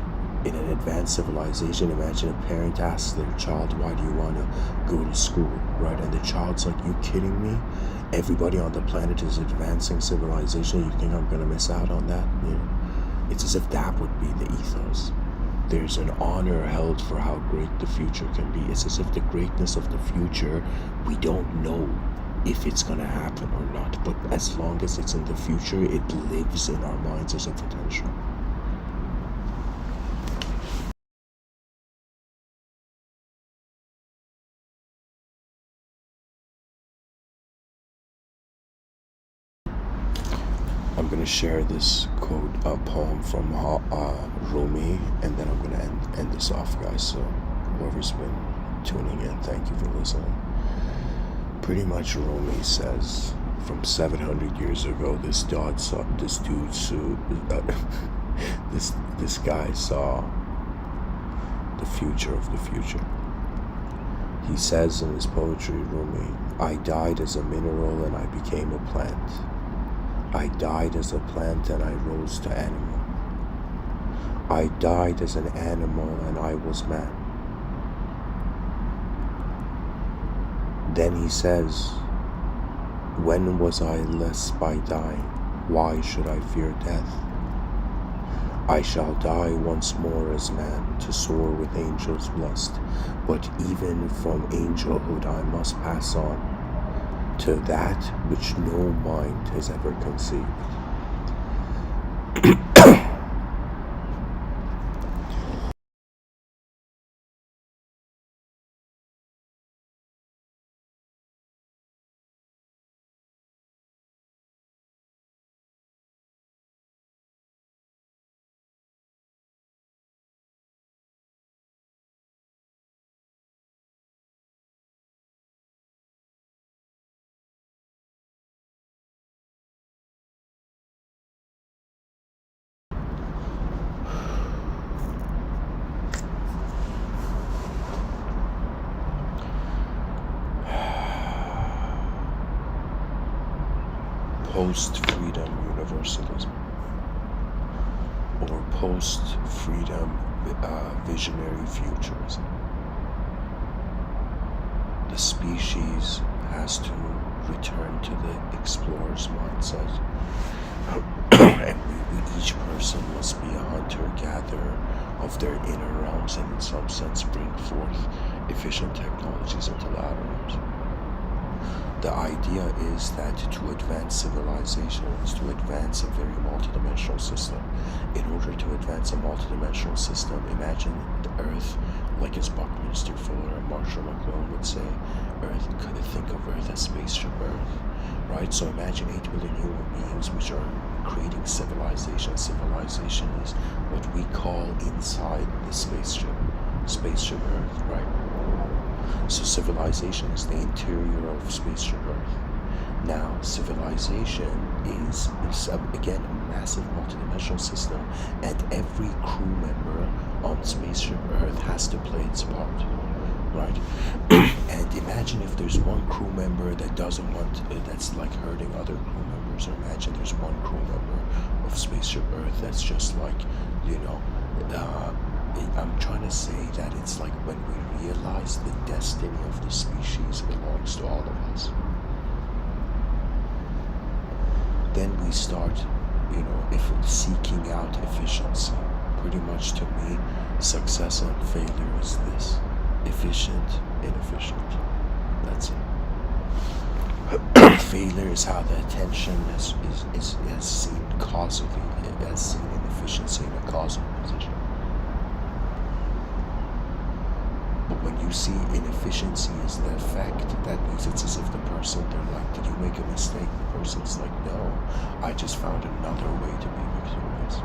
In an advanced civilization, imagine a parent asks their child, why do you want to go to school, right? And the child's like, you kidding me? Everybody on the planet is advancing civilization. You think I'm going to miss out on that? It's as if that would be the ethos. There's an honor held for how great the future can be. It's as if the greatness of the future, we don't know if it's going to happen or not. But as long as it's in the future, it lives in our minds as a potential. I'm going to share this poem from Rumi, and then I'm going to end this off, guys. So whoever's been tuning in, thank you for listening. Pretty much Rumi says, from 700 years ago, this guy saw the future of the future. He says in his poetry, Rumi, I died as a mineral and I became a plant. I died as a plant and I rose to animal. I died as an animal and I was man. Then he says, when was I less by dying? Why should I fear death? I shall die once more as man, to soar with angels blessed. But even from angelhood I must pass on to that which no mind has ever conceived. Post-freedom universalism, or post-freedom visionary futurism. The species has to return to the explorer's mindset, and each person must be a hunter-gatherer of their inner realms, and in some sense bring forth efficient technologies into the outer realms. The idea is that to advance civilization is to advance a very multidimensional system. In order to advance a multidimensional system, imagine the Earth, like as Buckminster Fuller and Marshall McLuhan would say, Earth, could think of Earth as spaceship Earth, right? So imagine 8 billion human beings which are creating civilization. Civilization is what we call inside the spaceship Earth, right? So civilization is the interior of spaceship Earth. Now, civilization is again a massive multidimensional system, and every crew member on spaceship Earth has to play its part, right? And imagine if there's one crew member that doesn't want, that's like hurting other crew members, or imagine there's one crew member of spaceship Earth that's just like, you know, I'm trying to say that it's like when we realize the destiny of the species belongs to all of us, then we start, you know, if seeking out efficiency. Pretty much to me, success and failure is this: efficient, inefficient. That's it. Failure is how the attention is seen causally, as seen inefficiency in a causal position. But when you see inefficiency as the effect, that means it's as if the person, they're like, did you make a mistake? The person's like, no, I just found another way to be victorious.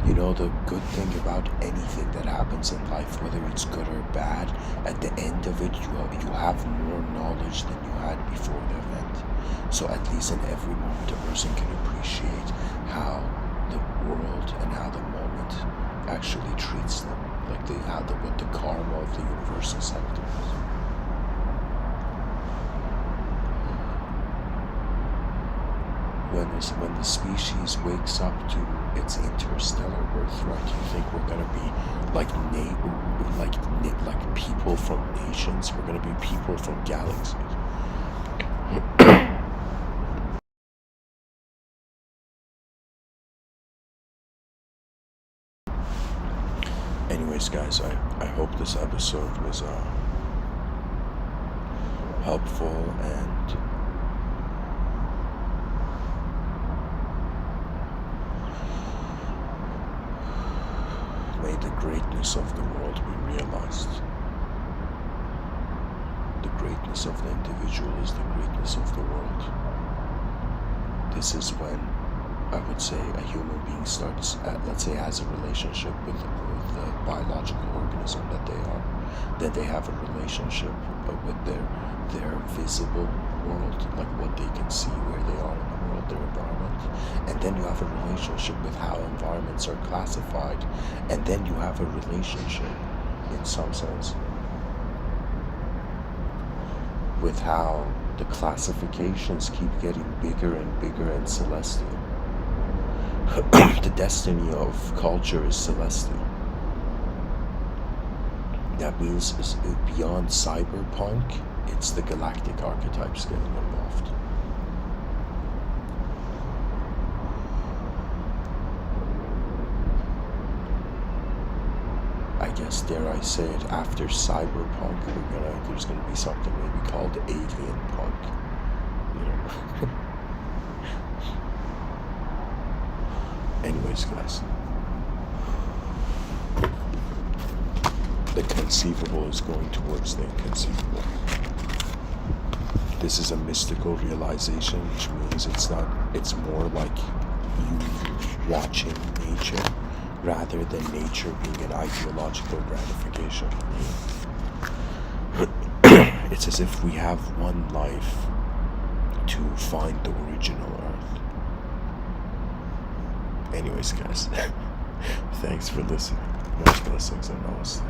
You know, the good thing about anything that happens in life, whether it's good or bad, at the end of it, you have more knowledge than you had before the event. So at least in every moment, a person can appreciate how the world and how the moment actually treats them, like what the karma of the universal sector is. When the species wakes up to its interstellar birthright, you think we're gonna be like people from nations? We're gonna be people from galaxies. Anyways, guys, I hope this episode was helpful and made the greatness of the world be realized. The greatness of the individual is the greatness of the world. This is when I would say a human being starts, let's say, has a relationship with the biological organism that they are. Then they have a relationship with their visible world, like what they can see, where they are in the world, their environment. And then you have a relationship with how environments are classified. And then you have a relationship, in some sense, with how the classifications keep getting bigger and bigger and celestial. The destiny of culture is celestial. That means beyond cyberpunk, it's the galactic archetypes getting involved. I guess, dare I say it, after cyberpunk, there's gonna be something maybe called alien punk. You know. Anyways, guys, the conceivable is going towards the inconceivable. This is a mystical realization, which means it's more like you watching nature rather than nature being an ideological gratification. It's as if we have one life to find the original Earth. Anyways, guys, thanks for listening. Much blessings and namaste.